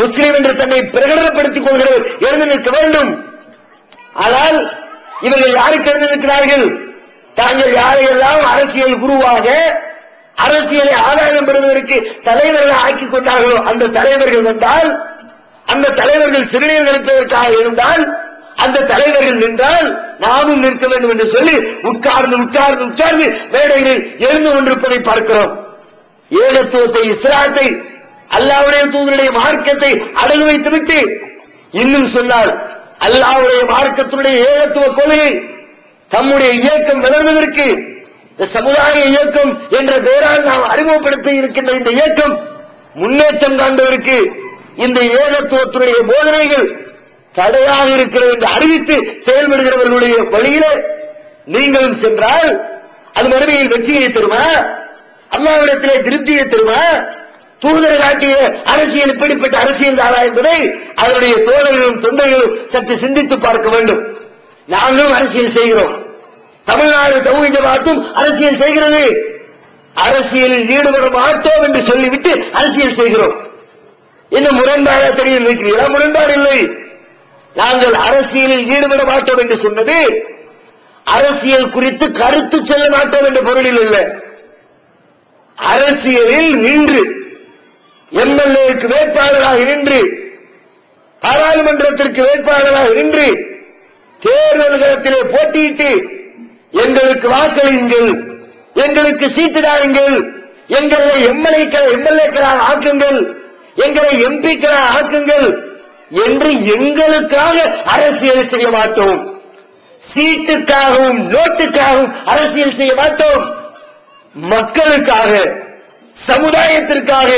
முஸ்லிம் என்று தன்னை பிரகடனப்படுத்திக் கொள்கிறவர் எழுந்து நிற்க வேண்டும். ஆனால் இவர்கள் யாருக்கு எழுந்து நிற்கிறார்கள்? தாங்கள் யாரையெல்லாம் அரசியல் குருவாக, அரசியலை ஆதாயம் பெறுவதற்கு தலைவர்களை ஆக்கிக் கொண்டார்களோ அந்த தலைவர்கள் வந்தால், அந்த தலைவர்கள் சிறுநீர் கழிப்பதற்காக இருந்தால் அந்த தலைவர்கள் நின்றால் நாமும் நிற்க வேண்டும் என்று சொல்லி உட்கார்ந்து மேடையில் எழுந்து கொண்டிருப்பதை பார்க்கிறோம். ஏகத்துவத்தை, இஸ்லாத்தை, அல்லாஹ்வுடைய தூதருடைய மார்க்கத்தை அடகு வைத்துவிட்டு இன்னும் சொன்னால் அல்லாஹ்வுடைய மார்க்கத்தினுடைய ஏகத்துவ கொள்கையை தம்முடைய இயக்கம் வளர்வதற்கு சமுதாய இயக்கம் என்ற பெயரால் நாம் அறிமுகப்படுத்தி இருக்கின்ற இந்த இயக்கம் முன்னேற்றம் காண்பதற்கு இந்த ஏகத்துவத்துடைய போதனைகள் தடையாக இருக்கிறது என்று அறிவித்து செயல்படுகிறவர்களுடைய வழியிலே நீங்களும் சென்றால் அது மறுமையில் வெற்றியை தருமா? அல்லாஹ்விடத்திலே திருப்தியை தருமா? தூதர் காட்டிய அரசியல் இப்படிப்பட்ட அரசியல் தானா என்பதை அதனுடைய தோழர்களும் தொண்டர்களும் சற்று சிந்தித்து பார்க்க வேண்டும். நாங்களும் அரசியல் செய்கிறோம். தமிழ்நாடு தௌஹீத் ஜமாத்தும் அரசியல் செய்கிறது. அரசியலில் ஈடுபட மாட்டோம் என்று சொல்லிவிட்டு அரசியல் செய்கிறோம். இன்னும் முரண்பாட தெரிய வைக்கிறீர்களா? முரண்பாடு இல்லை. நாங்கள் அரசியலில் ஈடுபட மாட்டோம் என்று சொன்னது அரசியல் குறித்து கருத்து சொல்ல மாட்டோம் என்ற பொருளில் இல்லை. அரசியலில் நின்று எம்எல்ஏக்கு வேட்பாளராக நின்று, பாராளுமன்றத்திற்கு வேட்பாளராக நின்று, தேர்தல்களத்திலே போட்டியிட்டு எங்களுக்கு வாக்களியுங்கள், எங்களுக்கு சீட்டுதாருங்கள், எங்களை எம்எல்ஏக்களாக ஆக்குங்கள், எங்களை எம்பிக்களாக ஆக்குங்கள் என்று எங்களுக்காக அரசியல் செய்ய மாட்டோம். சீட்டுக்காகவும் நோட்டுக்காகவும் அரசியல் செய்ய மாட்டோம். மக்களுக்காக, சமுதாயத்திற்காக,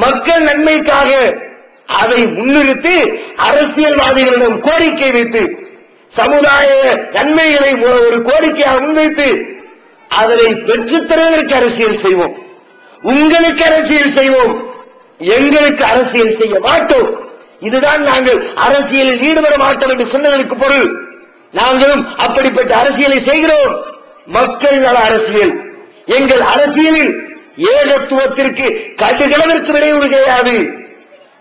மக்கள் நன்மைக்காக அதை முன்னிறுத்தி அரசியல்வாதிகளிடம் கோரிக்கை வைத்து சமுதாய நன்மைகளை ஒரு கோரிக்கையாக முன்வைத்து அதனை பெற்றுத்தருவதற்கு அரசியல் செய்வோம். உங்களுக்கு அரசியல் செய்வோம், எங்களுக்கு அரசியல் செய்ய மாட்டோம். இதுதான் நாங்கள் அரசியலில் ஈடுபட மாட்டோம் என்று சொன்னதற்கு பொருள். நாங்களும் அப்படிப்பட்ட அரசியலை செய்கிறோம். மக்கள் நல அரசியல். எங்கள் அரசியலில் ஏகத்துவத்திற்கு கடுகளவிற்கு இடையூறு கிடையாது.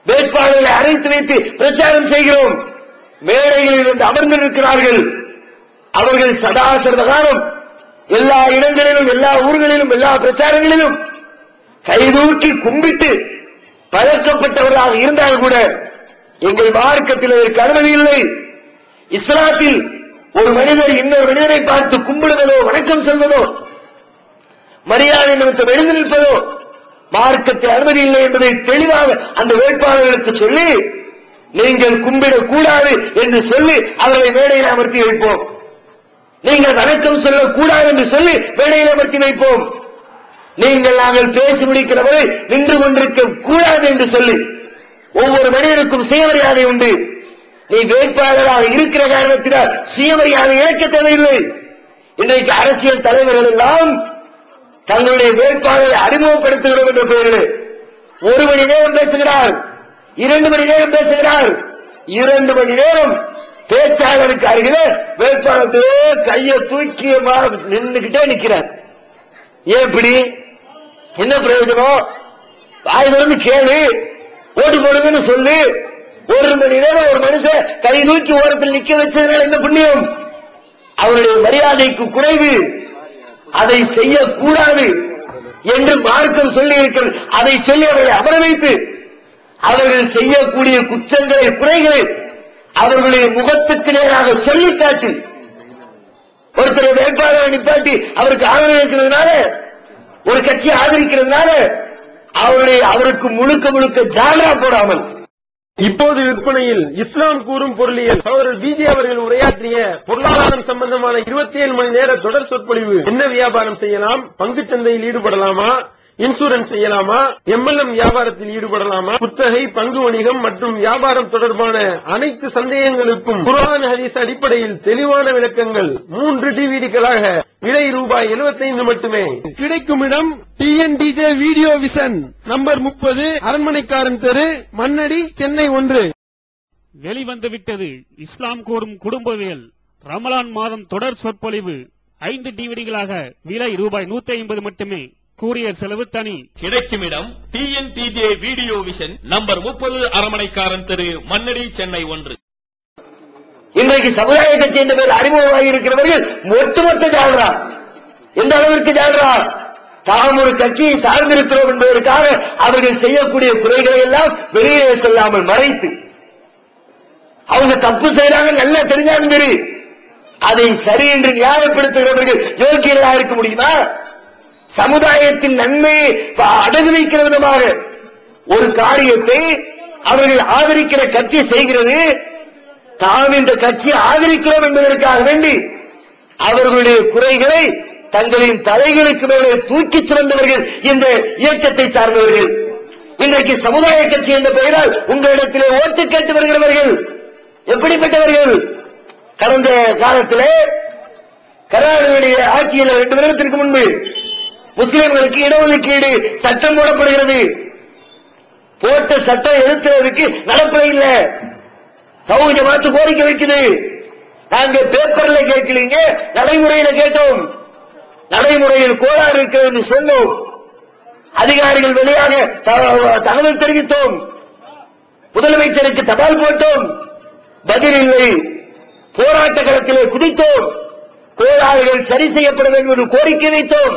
வேட்பாளர்களை அழைத்து வைத்து பிரச்சாரம் செய்கிறோம். மேடைகளில் இருந்து அமர்ந்திருக்கிறார்கள். அவர்கள் சதா சர்வகாலம் எல்லா இடங்களிலும், எல்லா ஊர்களிலும், எல்லா பிரச்சாரங்களிலும் கைதூக்கி கும்பிட்டு பழக்கப்பட்டவர்களாக இருந்தால் கூட எங்கள் மார்க்கத்தில் அதற்கு அனுமதி இல்லை. இஸ்லாத்தில் ஒரு மனிதர் இன்னொரு மனிதரை பார்த்து கும்பிடுவதோ, வணக்கம் சொல்வதோ, மரியாதை நிமித்தம் எழுந்து நிற்பதோ மார்க்கத்தில் அனுமதி இல்லை என்பதை தெளிவாக அந்த வேட்பாளர்களுக்கு சொல்லி நீங்கள் கும்பிடக்கூடாது என்று சொல்லி அவர்களை மேடையில் அமர்த்தி வைப்போம். நீங்கள் வணக்கம் சொல்லக்கூடாது என்று சொல்லி மேடையில் அமர்த்தி வைப்போம். நாங்கள் பேசி முடிக்கிறவரை நின்று கொண்டிருக்க கூடாது என்று சொல்லி ஒவ்வொரு மனிதனுக்கும் சுயமரியாதை உண்டு. நீ வேட்பாளராக இருக்கிற காரணத்தினால் சுயமரியாதை இழக்க தேவையில்லை. இன்றைக்கு அரசியல் தலைவர்கள் எல்லாம் தங்களுடைய வேட்பாளரை அறிமுகப்படுத்துகிறோம் என்ற பெயரில் 1 மணி நேரம் பேசுகிறார், 2 மணி நேரம் பேசுகிறார். 2 மணி நேரம் பேச்சாளருக்கு அருகிலே வேட்பாளர்களே கையை தூக்கி நின்றுகிட்டே நிற்கிறார். ஏன் இப்படி? என்ன பிரயோஜனம்? வாய் திறந்து கேளு, ஓட்டு போடுங்கன்னு சொல்லி 1 மணி நேரம் ஒரு மனுஷன் கை தூக்கி ஓரத்தில் நிக்க வச்சதுனால என்ன புண்ணியம்? அவருடைய மரியாதைக்கு குறைவு. அதை செய்யக்கூடாது என்று மார்க்கம் சொல்லி இருக்கிறது. அதை சொல்லி அவர்களை அமர வைத்து அவர்கள் செய்யக்கூடிய குற்றங்களை, குறைகளை அவர்களுடைய முகத்துக்கு நேராக சொல்லி காட்டி ஒருத்தரை வேட்பாளரை நிப்பாட்டி அவருக்கு ஆதரவு இருக்கிறதுனால, ஒரு கட்சியை ஆதரிக்கிறதுனால அவருக்கு முழுக்க ஜாலரா போடாமல் இப்போது விற்பனையில் இஸ்லாம் கூறும் பொருளியல் சகோதரர் பிஜே அவர்கள் உரையாற்றிய பொருளாதாரம் சம்பந்தமான 27 மணி நேர தொடர் சொற்பொழிவு. என்ன வியாபாரம் செய்யலாம், பங்குச் சந்தையில் ஈடுபடலாமா, இன்சூரன்ஸ் செய்யலாமா, எம்எல்எம் வியாபாரத்தில் ஈடுபடலாமா, குத்தகை, பங்கு வணிகம் மற்றும் வியாபாரம் தொடர்பான அனைத்து சந்தேகங்களுக்கும் குர்ஆன் ஹதீஸ் அடிப்படையில் தெளிவான விளக்கங்கள் 3 டிவிடிகளாக விலை ரூபாய் 75 மட்டுமே. கிடைக்கும் இடம் டிஎன்டிஜே வீடியோ விஷன், நம்பர் 30, அரண்மனைக்காரன் தெரு, மண்ணடி, சென்னை 1. வெளிவந்துவிட்டது இஸ்லாம் கூறும் குடும்பவியல் ரமலான் மாதம் தொடர் சொற்பொழிவு 5 டிவிடிகளாக விலை ரூபாய் 150 மட்டுமே. கூரியர் செலவு தனி. கிடைக்கும் இடம் டிஎன்டிஜே வீடியோ விஷன், நம்பர் 30, அரண்மனைக்காரன் தெரு, மண்ணடி, சென்னை 1. இன்றைக்கு சமுதாய கட்சி என்ற பேர் அறிமுகமாகி இருக்கிறவர்கள் ஒட்டுமொத்த ஜாலரா. எந்த அளவிற்கு ஜாலரா? தாம் ஒரு கட்சியை சார்ந்திருக்கிறோம் என்பதற்காக அவர்கள் செய்யக்கூடிய குறைகளை எல்லாம் வெளியே சொல்லாமல் மறைத்து அவங்க தப்பு செய்யறாங்க நல்லா தெரிஞ்சாலும் சரி, அதை சரி என்று நியாயப்படுத்துகிறவர்கள் யோக்கியர்களாக இருக்க முடியுமா? சமுதாயத்தின் நன்மையை அடகு வைக்கிற விதமாக ஒரு காரியத்தை அவர்கள் ஆதரிக்கிற கட்சி செய்கிறது. தாம் இந்த கட்சியை ஆதரிக்கிறோம் என்பதற்காக வேண்டி அவர்களுடைய குறைகளை தங்களின் தலைகளுக்கு மேலே தூக்கி சுமந்தவர்கள் இந்த இயக்கத்தை சார்ந்தவர்கள். இன்றைக்கு சமுதாய கட்சி என்ற பெயரால் உங்களிடத்திலே ஓட்டு கேட்டு வருகிறவர்கள் எப்படிப்பட்டவர்கள்? கடந்த காலத்திலே கருணாநிதியுடைய ஆட்சியில் 2 வருடத்திற்கு முன்பு முஸ்லிம்களுக்கு இடஒதுக்கீடு சட்டம் போடப்படுகிறது. போட்ட சட்டம் எதிர்க்கிறதுக்கு நடப்பதே இல்லை. தௌஹீத் ஜமாத் கோரிக்கை வைக்குது. நாங்க பேப்பர்ல கேட்கலீங்க, நடைமுறையில கேட்டோம். நடைமுறையில் கோளாறு இருக்கிறது என்று சொன்னோம். அதிகாரிகள் வழியாக தகவல் தெரிவித்தோம். முதலமைச்சருக்கு தபால் போட்டோம். பதில் இல்லை. போராட்ட களத்திலே குதித்தோம். கோளாறுகள் சரி செய்யப்பட வேண்டும் என்று கோரிக்கை வைத்தோம்.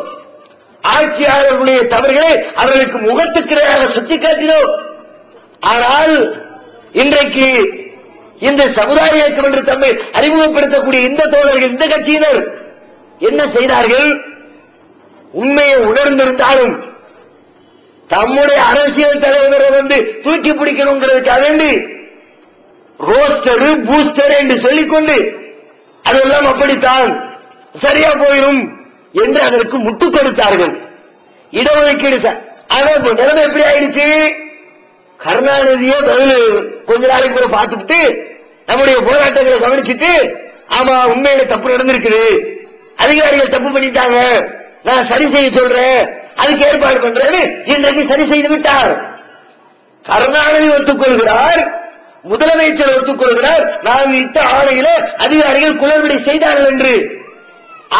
ஆட்சியாளர்களுடைய தவறுகளை அவர்களுக்கு முகத்துக்கிடையாக சுட்டிக்காட்டினோம். ஆனால் இன்றைக்கு இந்த சமுதாய இயக்கம் என்று தம்மை அறிமுகப்படுத்தக்கூடிய இந்த தோழர்கள், இந்த கட்சியினர் என்ன செய்தார்கள்? உண்மையை உணர்ந்திருந்தாலும் தம்முடைய அரசியல் தலைவரை தூக்கி பிடிக்கணுங்கிறதுக்காக வேண்டி ரோஸ்டர் பூஸ்டர் என்று சொல்லிக்கொண்டு அதெல்லாம் அப்படித்தான் சரியா போயிடும் என்று அதற்கு முட்டு கொடுத்தார்கள். இடஒதுக்கீடு நிலைமை எப்படி ஆயிடுச்சு? கருணாநிதியை பதில் கொஞ்ச நாளைக்கு கூட பார்த்துட்டு நம்முடைய போராட்டங்களை கவனிச்சுட்டு, ஆமா உண்மையில தப்பு நடந்திருக்குது, அதிகாரிகள் தப்பு பண்ணிட்டாங்க, நான் சரி செய்ய சொல்றேன், அதுக்கு ஏற்பாடு பண்றேன்னு இன்றைக்கு சரி செய்து விட்டார். கருணாநிதி ஒத்துக்கொள்கிறார், முதலமைச்சர் ஒத்துக்கொள்கிறார், நான் இட்ட ஆணையில அதிகாரிகள் குளறுபடி செய்தார்கள் என்று.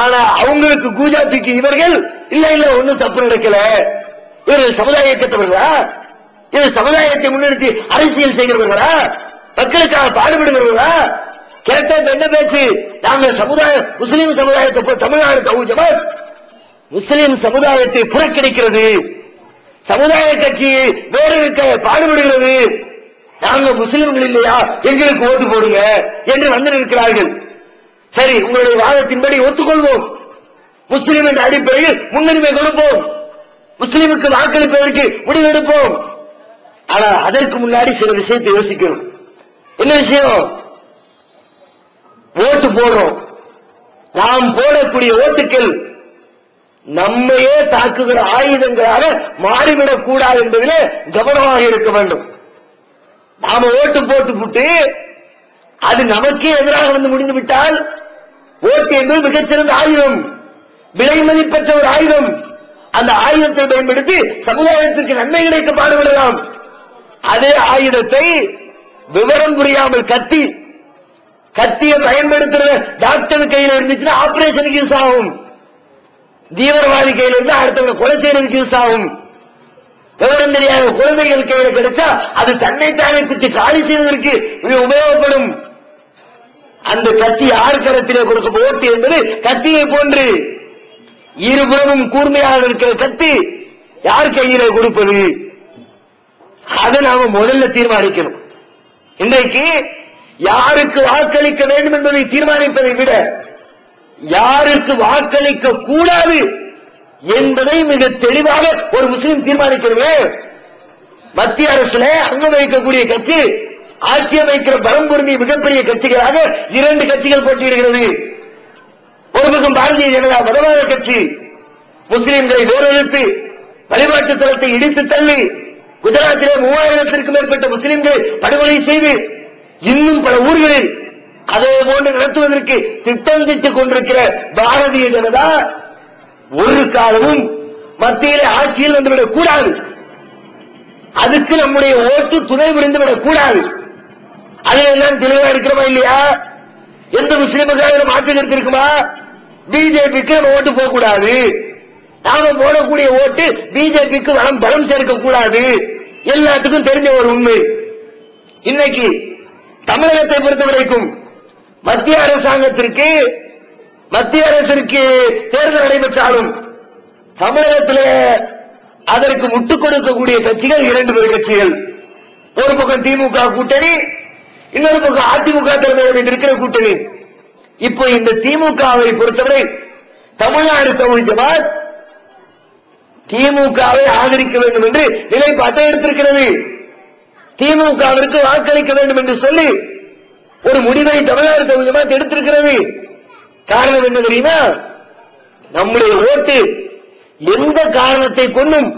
ஆனா அவங்களுக்கு கூஜா தூக்கி இவர்கள் இல்ல இல்ல ஒன்னும் தப்பு நடக்கல, இவர்கள் சமுதாய இயக்கத்தவர்களா, இது சமுதாயத்தை முன்னிறுத்தி அரசியல் செய்கிறவர்களா, மக்களுக்காக பாடுபடுகிறவர்களா? கேட்ட என்ன பேச்சு? நாங்க முஸ்லீம் சமுதாயத்தை தமிழ்நாடு தௌஹீத் ஜமாத் முஸ்லிம் சமுதாயத்தை புறக்கணிக்கிறது, சமுதாய கட்சியை வேறெடுக்க பாடுபடுகிறது, நாங்க முஸ்லிம்கள் இல்லையா, எங்களுக்கு ஓட்டு போடுங்க என்று வந்திருக்கிறார்கள். சரி, உங்களுடைய வாதத்தின்படி ஒத்துக்கொள்வோம், முஸ்லிம் என்ற அடிப்படையில் முன்னுரிமை கொடுப்போம், முஸ்லிமுக்கு வாக்களிப்பதற்கு முடிவெடுப்போம். ஆனா அதற்கு முன்னாடி சில விஷயத்தை யோசிக்கணும். என்ன விஷயம்? ஓட்டு போடுறோம், நாம் போடக்கூடிய ஓட்டுக்கள் நம்மையே தாக்குகிற ஆயுதங்களாக மாறிவிடக் கூடாது என்பதிலே கவனமாக இருக்க வேண்டும். நாம ஓட்டு போட்டு அது நமக்கே எதிராக முடிந்து விட்டால், ஓட்டு என்பது மிகச்சிறந்த ஆயுதம், விலை மதிப்பற்ற ஒரு ஆயுதம். அந்த ஆயுதத்தை பயன்படுத்தி சமுதாயத்திற்கு நன்மை கிடைக்க பாடுபடலாம். அதே ஆயுதத்தை விவரம் புரியாமல் கத்தியை பயன்படுத்துற டாக்டர் கையில் இருந்துச்சுன்னா ஆபரேஷனுக்கு யூஸ் ஆகும், தீவிரவாதி கையில் இருந்தா அடுத்தவங்க கொலை செய்யறதுக்கு யூஸ் ஆகும். விவரம் தெரியாத குழந்தைகள் கையில் கிடைச்சா அது தன்னைத்தானே குத்தி காலி செய்வதற்கு உபயோகப்படும். அந்த கத்தி யார் கரத்திலே கொடுக்க ஓட்டு என்பது கத்தியை போன்று இருபுறமும் கூர்மையாக இருக்கிற கத்தி யார் கையிலே கொடுப்பது, அதை நாம முதல்ல தீர்மானிக்கணும். இன்றைக்கு யாருக்கு வாக்களிக்க வேண்டும் என்பதை தீர்மானிப்பதை விட யாருக்கு வாக்களிக்க கூடாது என்பதை மிக தெளிவாக ஒரு முஸ்லிம் தீர்மானிக்கணுமே. மத்திய அரசுல அங்கம் வகிக்கக்கூடிய கட்சி ஆட்சி அமைக்கிற பலம் பொருந்திய மிகப்பெரிய கட்சிகளாக 2 கட்சிகள் போட்டியிடுகிறது. ஒரு பக்கம் பாரதிய ஜனதா மதவாத கட்சி முஸ்லிம்களை வேறெடுத்து வழிபாட்டு தளத்தை இடித்து தள்ளி குஜராத்திலே 3000த்திற்கும் மேற்பட்ட முஸ்லிம்களை படுகொலை செய்து இன்னும் பல ஊர்களில் அதே போன்று நடத்துவதற்கு திட்டம் தீட்டிக் கொண்டிருக்கிற பாரதிய ஜனதா ஒரு காலமும் மத்தியிலே ஆட்சியில் வந்துவிடக் கூடாது, அதுக்கு நம்முடைய ஓட்டு துணை புரிந்துவிடக் கூடாது. அதில் எல்லாம் தெளிவா இருக்கிறோமா இல்லையா? எந்த முஸ்லிமுக்காக மாற்று கருத்து இருக்குமா? பிஜேபிக்கு நம்ம ஓட்டு போக கூடாது, நாம போடக்கூடிய ஓட்டு பிஜேபிக்கு பலம் சேர்க்க கூடாது, எல்லாத்துக்கும் தெரிஞ்ச ஒரு உண்மை. இன்னைக்கு தமிழகத்தை பொறுத்தவரைக்கும் மத்திய அரசிற்கு தேர்தல் நடைபெற்றாலும் தமிழகத்தில் அதற்கு முட்டுக் கொடுக்கக்கூடிய கட்சிகள் 2 கட்சிகள். ஒரு பக்கம் திமுக கூட்டணி, இன்னொரு பக்கம் அதிமுக தலைமையில் இருக்கிற கூட்டணி. இப்போ இந்த திமுகவை பொறுத்தவரை தமிழ்நாடு தௌஹீத் ஜமாத் திமுகவை ஆதரிக்க வேண்டும் என்று நிலைப்பாட்டை எடுத்திருக்கிறது. திமுகவிற்கு வாக்களிக்க வேண்டும் என்று சொல்லி ஒரு முடிவை தமிழ்நாடு தௌஹீத் ஜமாத் எடுத்திருக்கிறது. காரணம் என்ன தெரியுமா? நம்முடைய ஓட்டு எந்த காரணத்தை கொண்டும்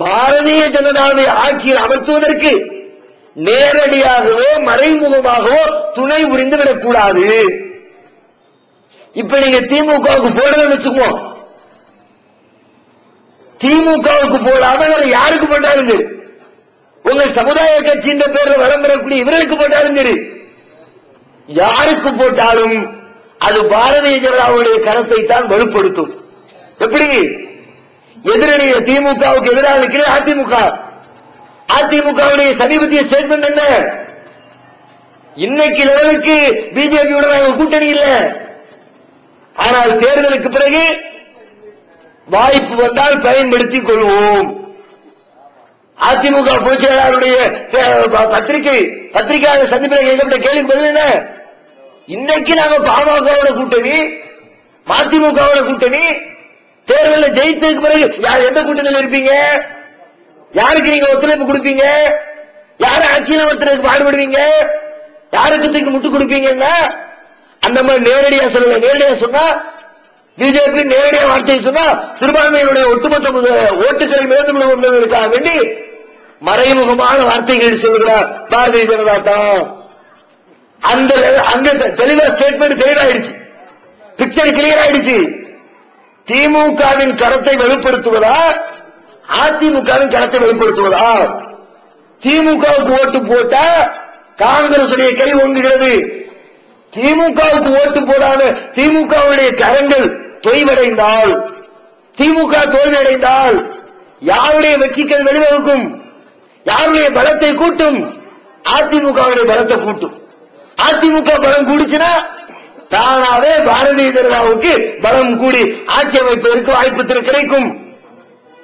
பாரதிய ஜனதாவை ஆட்சியில் அமர்த்துவதற்கு நேரடியாகவோ மறைமுகமாகவோ துணை புரிந்துவிடக் கூடாது. இப்ப நீங்க திமுகவுக்கு போடணும்னு வச்சுக்குவோம். திமுகவுக்கு போடாம யாருக்கு போட்டாலும் சரி, உங்க சமுதாய கட்சியின் பேர்ல வளம் பெறக்கூடிய இவர்களுக்கு போட்டாலும் சரி, யாருக்கு போட்டாலும் அது பாரதிய ஜனதாவுடைய கருத்தை தான் வலுப்படுத்தும். எப்படி? எதிரணி திமுகவுக்கு எதிராக இருக்கிற அதிமுக. அதிமுகவுடைய சமீபத்திய ஸ்டேட்மெண்ட் என்ன? இன்னைக்கு லெவலுக்கு பிஜேபியுடன் கூட்டணி இல்ல, ஆனால் தேர்தலுக்கு பிறகு வாய்ப்பு வந்தால் பயன்படுத்திக் கொள்வோம். அதிமுக பொதுச் செயலாளருடைய பத்திரிகையாளர் சந்திப்பில் கேட்கப்பட்ட கேள்விக்கு பதில் என்ன? இன்னைக்கு நாங்க பாமகவோட கூட்டணி, மதிமுகவோட கூட்டணி, தேர்தலில் ஜெயித்ததுக்கு பிறகு யார் எந்த கூட்டணியில் இருப்பீங்க? யாருக்கு நீங்க ஒத்துழைப்பு கொடுப்பீங்க? யாரு ஆட்சியில் ஒருத்தருக்கு பாடுபடுவீங்க? யாருக்கு தூக்கி முட்டு கொடுப்பீங்கன்னா அந்த மாதிரி நேரடியா சொல்லுங்க. நேரடியா சொன்னா பிஜேபி நேரடியா வார்த்தை சொன்னா சிறுபான்மையினுடைய ஒட்டுமொத்த ஓட்டுகளை மேற்கொள்வதற்காக வேண்டி மறைமுகமான வார்த்தைகள் சொல்கிறார் பாரதிய ஜனதா தான். அந்த அங்க தெளிவா ஸ்டேட்மெண்ட் தெளிவாயிடுச்சு, பிக்சர் கிளியர் ஆயிடுச்சு. திமுகவின் கருத்தை வெளிப்படுத்துவதா அதிமுகவின் கருத்தை வெளிப்படுத்துவதா? திமுகவுக்கு ஓட்டு போட்டா காங்கிரஸ் கை ஓங்குகிறது. திமுகவுக்கு ஓட்டு போடாம திமுகவுடைய கரங்கள் தொய்வடைந்தால், திமுக தோல்வியடைந்தால் யாருடைய வெற்றிகள் வெளிவகுக்கும்? யாருடைய பலத்தை கூட்டும்? அதிமுகவுடைய பலத்தை கூட்டும். அதிமுக பலம் கூடிச்சுன்னா தானாவே பாரதிய ஜனதாவுக்கு பலம் கூடி ஆட்சி அமைப்பதற்கு வாய்ப்பு கிடைக்கும்.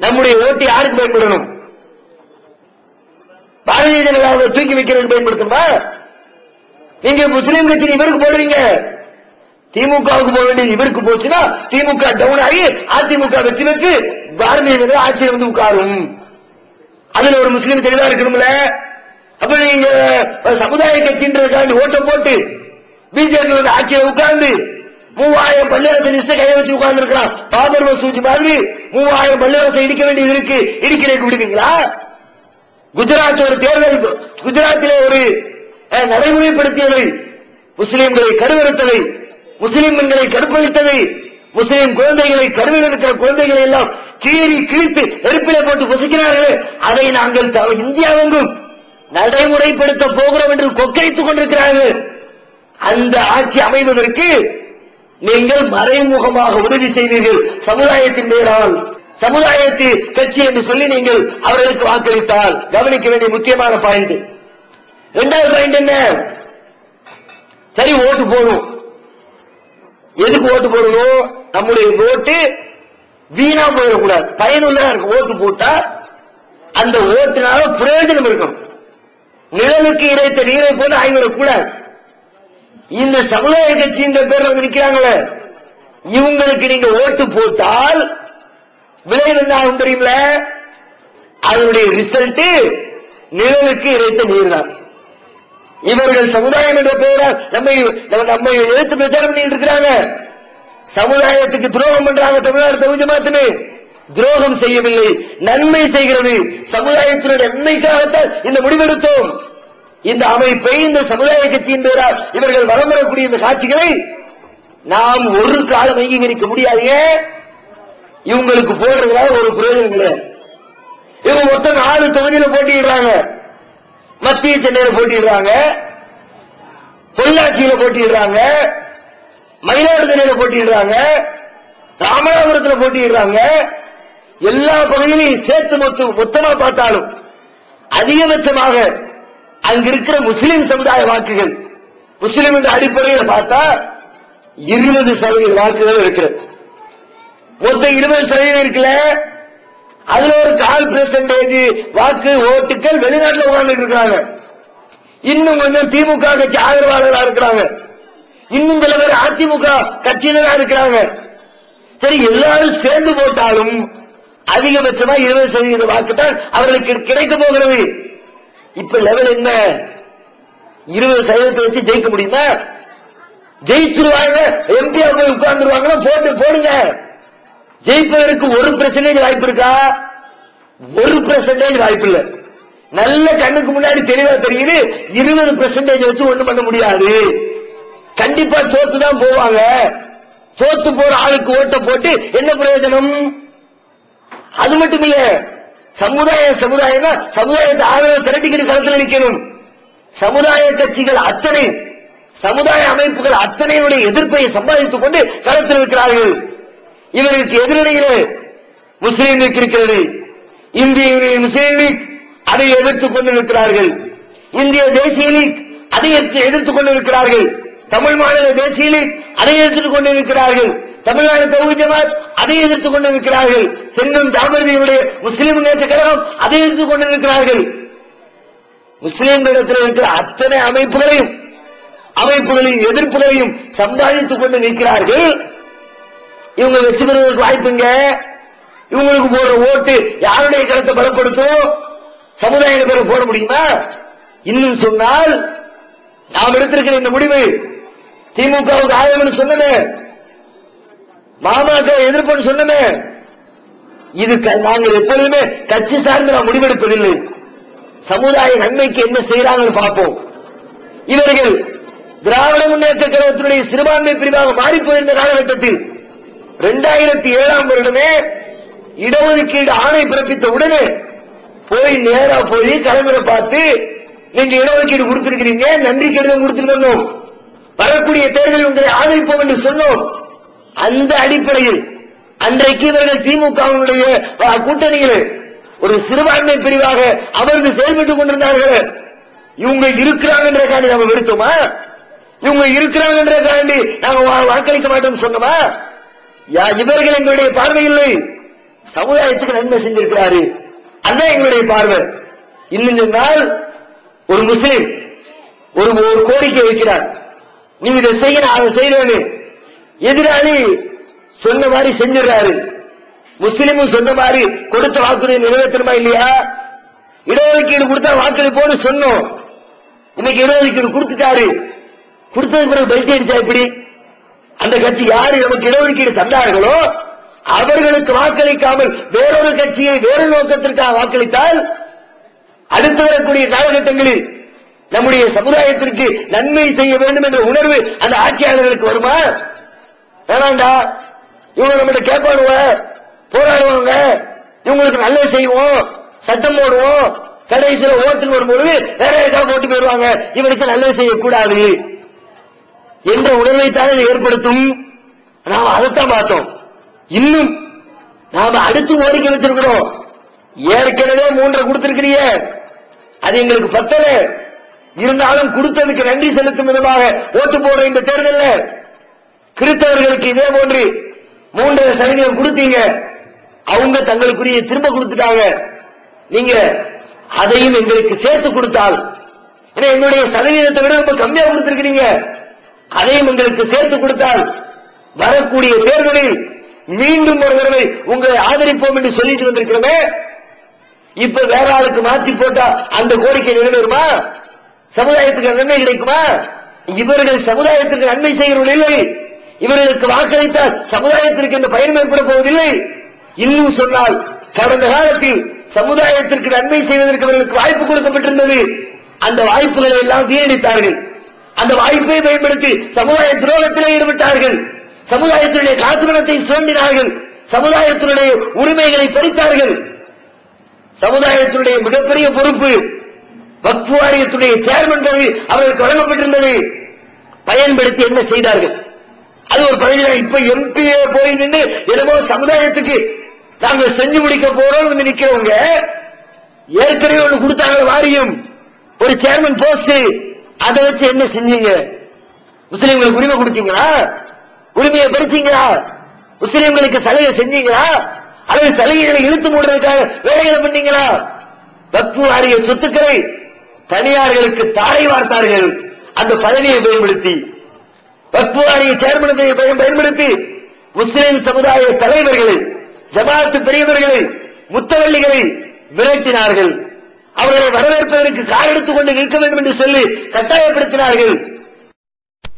நம்முடைய ஓட்டு யாருக்கு பயன்படணும்? பாரதிய ஜனதாவை தூக்கி வைக்கிறதுக்கு பயன்படுத்துமா? நீங்க முஸ்லீம் கட்சி இவருக்கு போடுவீங்க, திமுகவுக்கு போக வேண்டியது இவருக்கு போச்சுன்னா திமுக டவுன் ஆகி அதிமுக வெற்றி பெற்று பாரதிய ஜனதா ஆட்சியில் வந்து உட்காரும். அதுல ஒரு முஸ்லீம் தெளிவா இருக்கணும்ல. அப்ப நீங்க சமுதாய கட்சின்றதுக்காண்டி ஓட்ட போட்டு பிஜேபி ஆட்சியில் உட்கார்ந்து 3000 பள்ளிவாசல் லிஸ்ட கையை வச்சு உட்கார்ந்து இருக்கலாம். பாபர் மசூதி மாதிரி 3000 பள்ளிவாசல் இடிக்க வேண்டியது இருக்கு, இடிக்கிறதுக்கு விடுவீங்களா? குஜராத் ஒரு தேர்தல், குஜராத்திலே ஒரு நடைமுறைப்படுத்தியதை, முஸ்லீம்களை கருவறுத்ததை, முஸ்லீம் பெண்களை கற்பழித்ததை, முஸ்லீம் குழந்தைகளை கருவில் இருக்கிற குழந்தைகளை எல்லாம் கீறி கிழித்து நெருப்பிலே போட்டு பொசிக்கிறார்களே, அதை நாங்கள் இந்தியாவெங்கும் நடைமுறைப்படுத்த போகிறோம் என்று கொக்கரித்துக் கொண்டிருக்கிறார்கள். அந்த ஆட்சி அமைவதற்கு நீங்கள் மறைமுகமாக உறுதி செய்தீர்கள் சமுதாயத்தின் மேலால். சமுதாயத்து கட்சி என்று சொல்லி நீங்கள் அவர்களுக்கு வாக்களித்தால் கவனிக்க வேண்டிய முக்கியமான பாயிண்ட். இரண்டாவது பாயிண்ட் என்ன? சரி, ஓட்டு போடும். எதுக்கு ஓட்டு போடணும்? நம்முடைய ஓட்டு வீணா போயிடக்கூடாது, பயனுள்ளதா இருக்கும். ஓட்டு போட்டா அந்த ஓட்டுனால பிரயோஜனம் இருக்கும். நிழலுக்கு இறைத்த நீரை போல ஆகிவிடக்கூடாது. இந்த சமுதாய கட்சியின் பேர் வந்து நிற்கிறாங்களே, இவங்களுக்கு நீங்க ஓட்டு போட்டால் விளைவு என்ன ஆகும் தெரியுமில? அதனுடைய ரிசல்ட் நிழலுக்கு இறைத்த நீர் தான். இவர்கள் சமுதாயம் என்ற பெயரால் நம்மை எதிர்த்து பிரச்சாரம் பண்ணிட்டு இருக்கிறாங்க. சமுதாயத்துக்கு துரோகம் பண்றாங்க. தமிழ்நாடு தௌஹீத் ஜமாத் துரோகம் செய்யவில்லை, நன்மை செய்கிறது. சமுதாயத்தினுடைய நன்மைக்காகத்தான் இந்த முடிவெடுத்தோம். இந்த அமைப்பை, இந்த சமுதாய கட்சியின் பெயரால் இவர்கள் வலம் வரக்கூடிய இந்த காட்சிகளை நாம் ஒரு காலம் அங்கீகரிக்க முடியாது. இவங்களுக்கு போடுறதுனால ஒரு பிரயோஜனம் கிடையாது. இவங்க மொத்தம் 4 தொகுதியில போட்டியிடுறாங்க. மத்திய சென்னையில போட்டியிடுறாங்க, பொள்ளாச்சியில போட்டியிடுறாங்க, மயிலாடுதுறையில போட்டியிடுறாங்க, ராமநாதபுரத்தில் போட்டியிடுறாங்க. எல்லா பகுதியிலையும் சேர்த்து மொத்தமா பார்த்தாலும் அதிகபட்சமாக அங்கிருக்கிற முஸ்லிம் சமுதாய வாக்குகள், முஸ்லிம் என்ற அடிப்படையில் பார்த்தா 20% வாக்குகள் இருக்கிறது. மொத்தம் 20% இருக்குல்ல, அதுல ஒரு 4% வாக்கு ஓட்டுகள் வெளிநாட்டில் உட்கார்ந்து இருக்காங்க. இன்னும் கொஞ்சம் திமுக கட்சி ஆதரவாளர்களா இருக்கிறாங்க, இன்னும் சில பேர் அதிமுக கட்சியினரா இருக்கிறாங்க. சரி, எல்லாரும் சேர்ந்து போட்டாலும் அதிகபட்சமா 20% வாக்கு தான் அவர்களுக்கு கிடைக்க போகிறது. இப்ப லெவல் என்ன? 20% வச்சு ஜெயிக்க முடியுமா? ஜெயிச்சிருவாங்க, எம்பியா போய் உட்கார்ந்துருவாங்கன்னா போட்டு போடுங்க. ஜெயிப்பதற்கு 1% வாய்ப்பு இருக்கா? 1% வாய்ப்பு இல்ல. நல்ல கண்ணுக்கு முன்னாடி தெளிவா தெரியுது. 20% வச்சு ஒண்ணும் பண்ண முடியாது. கண்டிப்பா தோத்துதான் போவாங்க. தோத்து போற ஆளுக்கு ஓட்ட போட்டு என்ன பிரயோஜனம்? அது மட்டும் இல்ல, சமுதாயம்னா சமுதாயத்தை ஆதரவு திரட்டிக்கிட்டு களத்தில் நிற்கணும். சமுதாய கட்சிகள் அத்தனை, சமுதாய அமைப்புகள் அத்தனையுடைய எதிர்ப்பை சம்பாதித்துக் கொண்டு களத்தில் இருக்கிறார்கள். இவருக்கு எதிரணியில முஸ்லீம் லீக் இருக்கிறது. இந்திய யூனியன் முஸ்லீம் லீக் அதை எதிர்த்துக் கொண்டிருக்கிறார்கள். இந்திய தேசிய லீக் அதை எதிர்த்துக் கொண்டிருக்கிறார்கள். தமிழ் மாநில தேசிய லீக் அதை எதிர்த்துக் கொண்டிருக்கிறார்கள். தமிழ்நாடு தௌஹீத் ஜமாத் அதை எதிர்த்துக் கொண்டிருக்கிறார்கள். செங்கம் ஜாபர்தியுடைய முஸ்லீம் முன்னேற்ற கழகம் அதை எதிர்த்துக் கொண்டிருக்கிறார்கள். முஸ்லீம்களிடத்தில் இருக்கிற அத்தனை அமைப்புகளின் எதிர்ப்புகளையும் சம்பாதித்துக் கொண்டு நிற்கிறார்கள். இவங்க வெற்றி பெறுவதற்கு வாய்ப்புங்க. இவங்களுக்கு போடுற ஓட்டு யாருடைய கருத்தை பலப்படுத்தும்? சமுதாய பேர் போட முடியுமா? இன்னும் சொன்னால், நாம் எடுத்திருக்கிற இந்த முடிவு திமுகவுக்கு ஆதரவு சொன்னமே, மாமாக்க எதிர்ப்புன்னு சொன்னமே, இது நாங்கள் எப்பொழுதுமே கட்சி சார்ந்து நாம் முடிவெடுப்பதில்லை. சமுதாய நன்மைக்கு என்ன செய்யறாங்கன்னு பார்ப்போம். இவர்கள் திராவிட முன்னேற்ற கழகத்தினுடைய சிறுபான்மை பிரிவாக மாறி போயிருந்த காலகட்டத்தில் 2007ஆம் வருடமே இடஒதுக்கீடு ஆணை பிறப்பித்த உடனே நேரா போய் கலைஞரை பார்த்து, நீங்க இடஒதுக்கீடு கொடுத்திருக்கிறீங்க, நன்றி கடிதம் கொடுத்திருந்தோம், வரக்கூடிய தேர்தலில் உங்களை ஆதரிப்போம் என்று சொன்னோம். அந்த அடிப்படையில் அன்றைக்கு இவர்கள் திமுகவினுடைய கூட்டணியில் ஒரு சிறுபான்மை பிரிவாக அமர்ந்து செயல்பட்டுக் கொண்டிருந்தார்கள். இவங்க இருக்கிறாங்கன்றக்காண்டி நம்ம வெறுத்தோமா? இவங்க இருக்கிறாங்கன்றக்காண்டி நாம வாக்களிக்க மாட்டோம் சொன்னோமா? இவர்கள் எங்களுடைய பார்வை இல்லை, சமுதாயத்துக்கு நன்மை செஞ்சிருக்கிறாரு, அதான் எங்களுடைய பார்வை. இன்னும் சொன்னால், ஒரு முஸ்லீம் ஒரு கோரிக்கை வைக்கிறார், நீங்க இதை செய்ய, அதை செய்யறேன்னு. எதிராளி சொன்ன மாதிரி செஞ்சிடறாரு. முஸ்லீமும் சொன்ன மாதிரி கொடுத்த வாக்குறுதி நிறைவேற்றணுமா இல்லையா? இடஒதுக்கீடு கொடுத்தா வாக்களிப்போன்னு சொன்னோம். இன்னைக்கு இடஒதுக்கீடு கொடுத்துட்டாரு. கொடுத்ததுக்கு பிறகு பெல்ட் அடிச்சா எப்படி? அந்த கட்சி யாரு நமக்கு இடஒதுக்கீடு தந்தார்களோ அவர்களுக்கு வாக்களிக்காமல் வேறொரு கட்சியை வேறு நோக்கத்திற்காக வாக்களித்தால் அடுத்து வரக்கூடிய காலகட்டங்களில் நம்முடைய சமுதாயத்திற்கு நன்மை செய்ய வேண்டும் என்ற உணர்வு அந்த ஆட்சியாளர்களுக்கு வருமா? வேணாண்டா, இவங்க நம்மகிட்ட கேட்பானுவ, போராடுவாங்க, இவங்களுக்கு நல்லது செய்வோம், சட்டம் போடுவோம், கடைசியில் ஓட்டு வரும்போது வேற ஏதாவது போட்டு போயிடுவாங்க, இவனுக்கு நல்லது செய்யக்கூடாது என்ற உணர்வைத்தான் இதை ஏற்படுத்தும். நாம் அதைத்தான் பார்த்தோம். இன்னும் நாம அடுத்து கோரிக்கை வச்சிருக்கிறோம். ஏற்கனவே 3 கொடுத்திருக்கிறீங்க, அது எங்களுக்கு பத்தல, இருந்தாலும் கொடுத்ததுக்கு நன்றி செலுத்தும் விதமாக ஓட்டு போடுற இந்த தேர்தலில் கிறிஸ்தவர்களுக்கு இதே போன்று 3% கொடுத்தீங்க, அவங்க தங்களுக்குரிய திரும்ப கொடுத்துட்டாங்க. நீங்க அதையும் எங்களுக்கு சேர்த்து கொடுத்தால், எங்களுடைய சதவீதத்தை விட ரொம்ப கம்மியா கொடுத்திருக்கிறீங்க, அதையும் எங்களுக்கு சேர்த்து கொடுத்தால் வரக்கூடிய தேர்தலில் மீண்டும் ஒரு தடவை உங்களை ஆதரிப்போம் என்று சொல்லிட்டு வந்திருக்கிறோமே, இப்ப வேற ஆளுக்கு மாற்றி போட்டா அந்த கோரிக்கை நிறைவேறுமா? சமுதாயத்துக்கு நன்மை கிடைக்குமா? இவர்கள் சமுதாயத்திற்கு நன்மை செய்கிறவர்கள் இல்லை. இவர்களுக்கு வாக்களித்தால் சமுதாயத்திற்கு இந்த பயன் ஏற்பட போவதில்லை. இன்னும் சொன்னால், கடந்த காலத்தில் சமுதாயத்திற்கு நன்மை செய்வதற்கு அவர்களுக்கு வாய்ப்பு கொடுக்கப்பட்டிருந்தது. அந்த வாய்ப்புகளை எல்லாம் வீணடித்தார்கள். அந்த வாய்ப்பை பயன்படுத்தி சமுதாய துரோகத்திலே ஈடுபட்டார்கள். சமுதாயத்தினுடைய காசு பணத்தை சுரண்டினார்கள். சமுதாயத்தினுடைய உரிமைகளை பறித்தார்கள். சமுதாயத்தினுடைய மிகப்பெரிய பொறுப்பு வக்ஃப் வாரியத்துடைய சேர்மன் பதவி அவர்களுக்கு வழங்கப்பட்டிருந்தது. பயன்படுத்தி என்ன செய்தார்கள்? அது ஒரு பதவி. இப்ப எம்பிஏ போய் நின்று என்னமோ சமுதாயத்துக்கு நாங்கள் செஞ்சு முடிக்க போறோம் வந்து நிக்கிறவங்க, ஏற்கனவே ஒன்று கொடுத்தாங்க வாரியம், ஒரு சேர்மன் போஸ்ட், அதை வச்சு என்ன செஞ்சீங்க? முஸ்லீம்களுக்கு உரிமை கொடுத்தீங்களா? உரிமையை பறிச்சீங்களா? முஸ்லீம்களுக்கு சலுகை செஞ்சீங்களா? அல்லது சலுகைகளை இழுத்து மூடுறதுக்காக வேலைகளை பண்ணீங்களா? வக்ஃப் வாரிய சொத்துக்களை தனியார்களுக்கு தாரை வார்த்தார்கள். அந்த பதவியை பயன்படுத்தி வக்ஃப் வாரிய சேர்மனை பயன்படுத்தி முஸ்லிம் சமுதாய தலைவர்களை, ஜமாஅத்து பெரியவர்களை, முத்தவள்ளிகளை விரட்டினார்கள். அவர்களை வரவேற்பதற்கு கார் எடுத்துக் கொண்டு நிற்க வேண்டும் என்று சொல்லி கட்டாயப்படுத்தினார்கள்.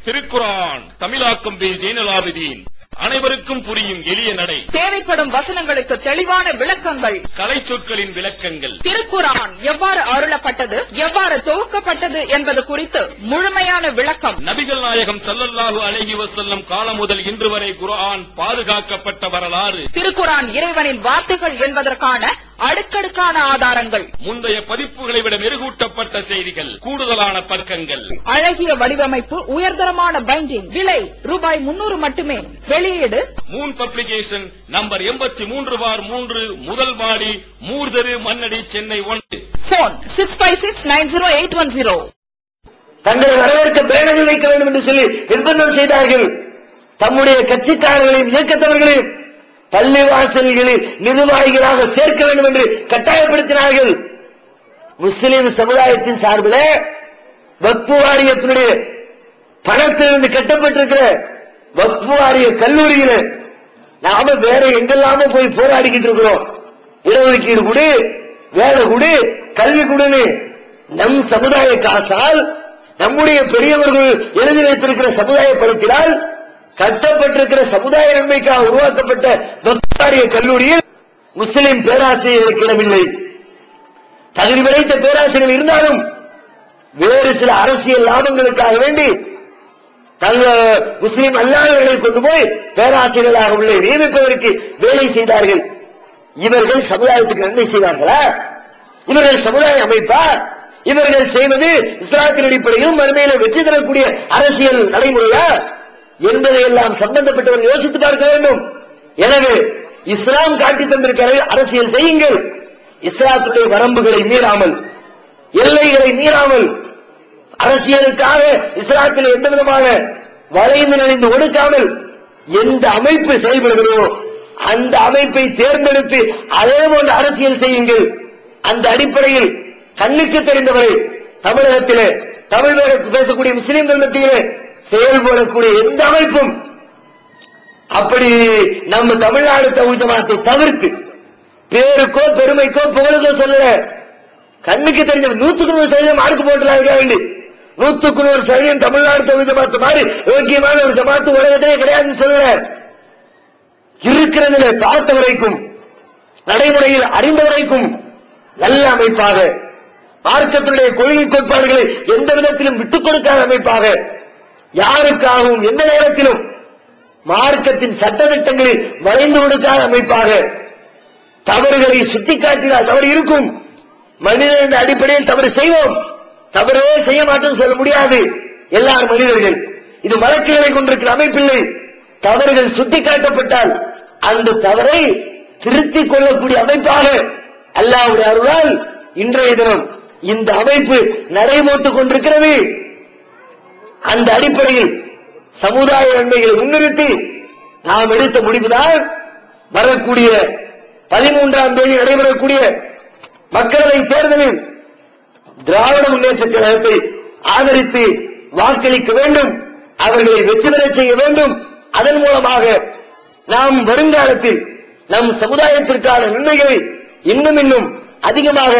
திருக்குர்ஆன் தமிழாக்கம் பி ஜெய்னுலாபிதீன். அனைவருக்கும் புரியும் எளிய நடை. தேவைப்படும் வசனங்களுக்கு தெளிவான விளக்கங்கள். கலை சொற்களின் விளக்கங்கள். திருக்குர்ஆன் எவ்வாறு அருளப்பட்டது, எவ்வாறு தொகுக்கப்பட்டது என்பது குறித்து முழுமையான விளக்கம். நபிகள் நாயகம் ஸல்லல்லாஹு அலைஹி வஸல்லம் காலம் முதல் இன்று வரை குர்ஆன் பாதுகாக்கப்பட்ட வரலாறு. திருக்குர்ஆன் இறைவனின் வார்த்தைகள் என்பதற்கான அடுக்கடுக்கான ஆதாரங்கள். முந்தைய பதிப்புகளை விட மெருகூட்டப்பட்ட செய்திகள், கூடுதலான பக்கங்கள், அழகிய வடிவமைப்பு, உயர்தரமான பைண்டிங். விலை ரூபாய் 300 மட்டுமே. வெளியீடு மூன் பப்ளிகேஷன், நம்பர் 83/3, முதல் மாடி, மூர்தரு, மண்ணடி, சென்னை 1. போன் 65690810. தங்களை வரவேற்க பேனர்கள் வைக்க வேண்டும் என்று சொல்லி நிர்பந்தம் செய்தார்கள். தம்முடைய கட்சிக்காரர்களையும் இயக்கத்தவர்களையும் பள்ளிவாசல்களில் நிர்வாகிகளாக சேர்க்க வேண்டும் என்று கட்டாயப்படுத்தினார்கள். முஸ்லிம் சமுதாயத்தின் சார்பில் வக்ஃப் வாரியத்தினுடைய பணத்திலிருந்து கட்டப்பட்டிருக்கிற வக்ஃப் வாரிய கல்லூரியில நாம வேற எங்கெல்லாமோ போய் போராடிக்கிட்டு இருக்கிறோம். இடஒதுக்கீடு கொடு, வேலை கொடு, கல்வி கொடுன்னு நம் சமுதாய காசால், நம்முடைய பெரியவர்கள் எழுதி வைத்திருக்கிற சமுதாய பணத்தினால் கட்டப்பட்டிருக்கிற சமுதாய நன்மைக்காக உருவாக்கப்பட்ட வக்ஃப் வாரிய கல்லூரியில் முஸ்லிம் பேராசிரியர்களுக்கு இடமில்லை. தகுதி படைத்த பேராசிரியர்கள் இருந்தாலும் வேறு சில அரசியல் லாபங்களுக்காக வேண்டி தங்கள் முஸ்லிம் அல்லாதவர்களை கொண்டு போய் பேராசிரியர்களாக உள்ள நியமிப்பதற்கு வேலை செய்தார்கள். இவர்கள் சமுதாயத்துக்கு நன்மை செய்வார்களா? இவர்கள் சமுதாய அமைப்பா? இவர்கள் செய்வது இஸ்லாத்தின் அடிப்படையில் மறுமையில வெற்றி தரக்கூடிய அரசியல் நடைமுறையா என்பதை எல்லாம் சம்பந்தப்பட்டவர்கள் யோசித்து பார்க்க வேண்டும். எனவே இஸ்லாம் காட்டி தந்திருக்கிற அரசியல் செய்யுங்கள். இஸ்லாத்துடைய வரம்புகளை மீறாமல், எல்லைகளை மீறாமல், அரசியலுக்காக இஸ்லாத்தில் எந்த விதமான வளைந்து நலிந்து ஒடுக்காமல் எந்த அமைப்பு செயல்படுகிறதோ அந்த அமைப்பை தேர்ந்தெடுத்து அதே போன்ற அரசியல் செய்யுங்கள். அந்த அடிப்படையில் கண்ணுக்கு தெரிந்தவரை தமிழகத்திலே தமிழ் பேசக்கூடிய முஸ்லிம்கள் மத்தியிலே செயல்படக்கூடிய எந்த அமைப்பும் அப்படி நம்ம தமிழ்நாடு தௌஹீத் ஜமாத்தை தவிர்த்து பேருக்கோ பெருமைக்கோ புகழுக்கோ சொல்லல. கண்ணுக்கு தெரிஞ்ச 100% மார்க் போட்டுறாங்க வேண்டி 100% தமிழ்நாடு தௌஹீத் ஜமாத்து மாதிரி யோக்கியமான ஒரு ஜமாத்து உலகத்திலே கிடையாதுன்னு சொல்லல. இருக்கிறதுல பார்த்த வரைக்கும், நடைமுறையில் அறிந்த வரைக்கும் நல்ல அமைப்பாக, மார்க்கத்தினுடைய கொள்கை கோட்பாடுகளை எந்த விதத்திலும் விட்டுக் கொடுக்காத அமைப்பாக, யாருக்காகவும் எந்த நேரத்திலும் மார்க்கத்தின் சட்டத்திட்டங்களில் வளைந்து கொடுக்காத அமைப்பாக, தவறுகளை சுட்டிக்காட்டினால் தவறு இருக்கும். மனிதன் என்ற அடிப்படையில் தவறு செய்வோம், தவறே செய்ய மாட்டோம் சொல்ல முடியாது. எல்லாரும் மனிதர்கள். இது வழக்குகளை கொண்டிருக்கிற அமைப்பில்லை. தவறுகள் சுட்டிக்காட்டப்பட்டால் அந்த தவறை திருத்திக் கொள்ளக்கூடிய அமைப்பாக அல்லாஹ்வுடைய அருளால் இன்றைய தினம் இந்த அமைப்பு நடைபோட்டுக் கொண்டிருக்கிறது. அந்த அடிப்படையில் சமுதாய நன்மைகளை முன்னிறுத்தி நாம் எடுத்த முடிவுதான் வரக்கூடிய 13ஆம் தேதி நடைபெறக்கூடிய மக்களவை தேர்தலில் திராவிட முன்னேற்ற கழகத்தை ஆதரித்து வாக்களிக்க வேண்டும், அவர்களை வெற்றி பெற செய்ய வேண்டும். அதன் மூலமாக நாம் வருங்காலத்தில் நம் சமுதாயத்திற்கான நன்மைகளை இன்னும் இன்னும் அதிகமாக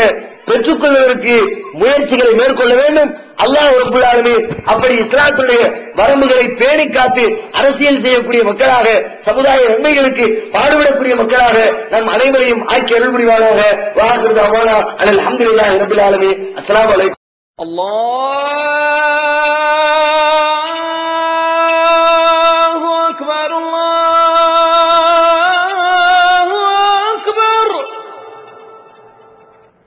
பெற்றுக் கொள்வதற்கு முயற்சிகளை மேற்கொள்ள வேண்டும். அல்லாஹ் ரப்பல் ஆலமீன் அப்படி இஸ்லாத்துடைய வரம்புகளை பேணி காத்து அரசியல் செய்யக்கூடிய மக்களாக, சமுதாய நன்மைகளுக்கு பாடுபடக்கூடிய மக்களாக நம் அனைவரையும் ஆக்கி அருள் புரிவானாக. வாஹிரு தஅவானா அல்ஹம்துலில்லாஹி ரப்பில் ஆலமீன். அஸ்ஸலாமு அலைக்கும். அல்லாஹ்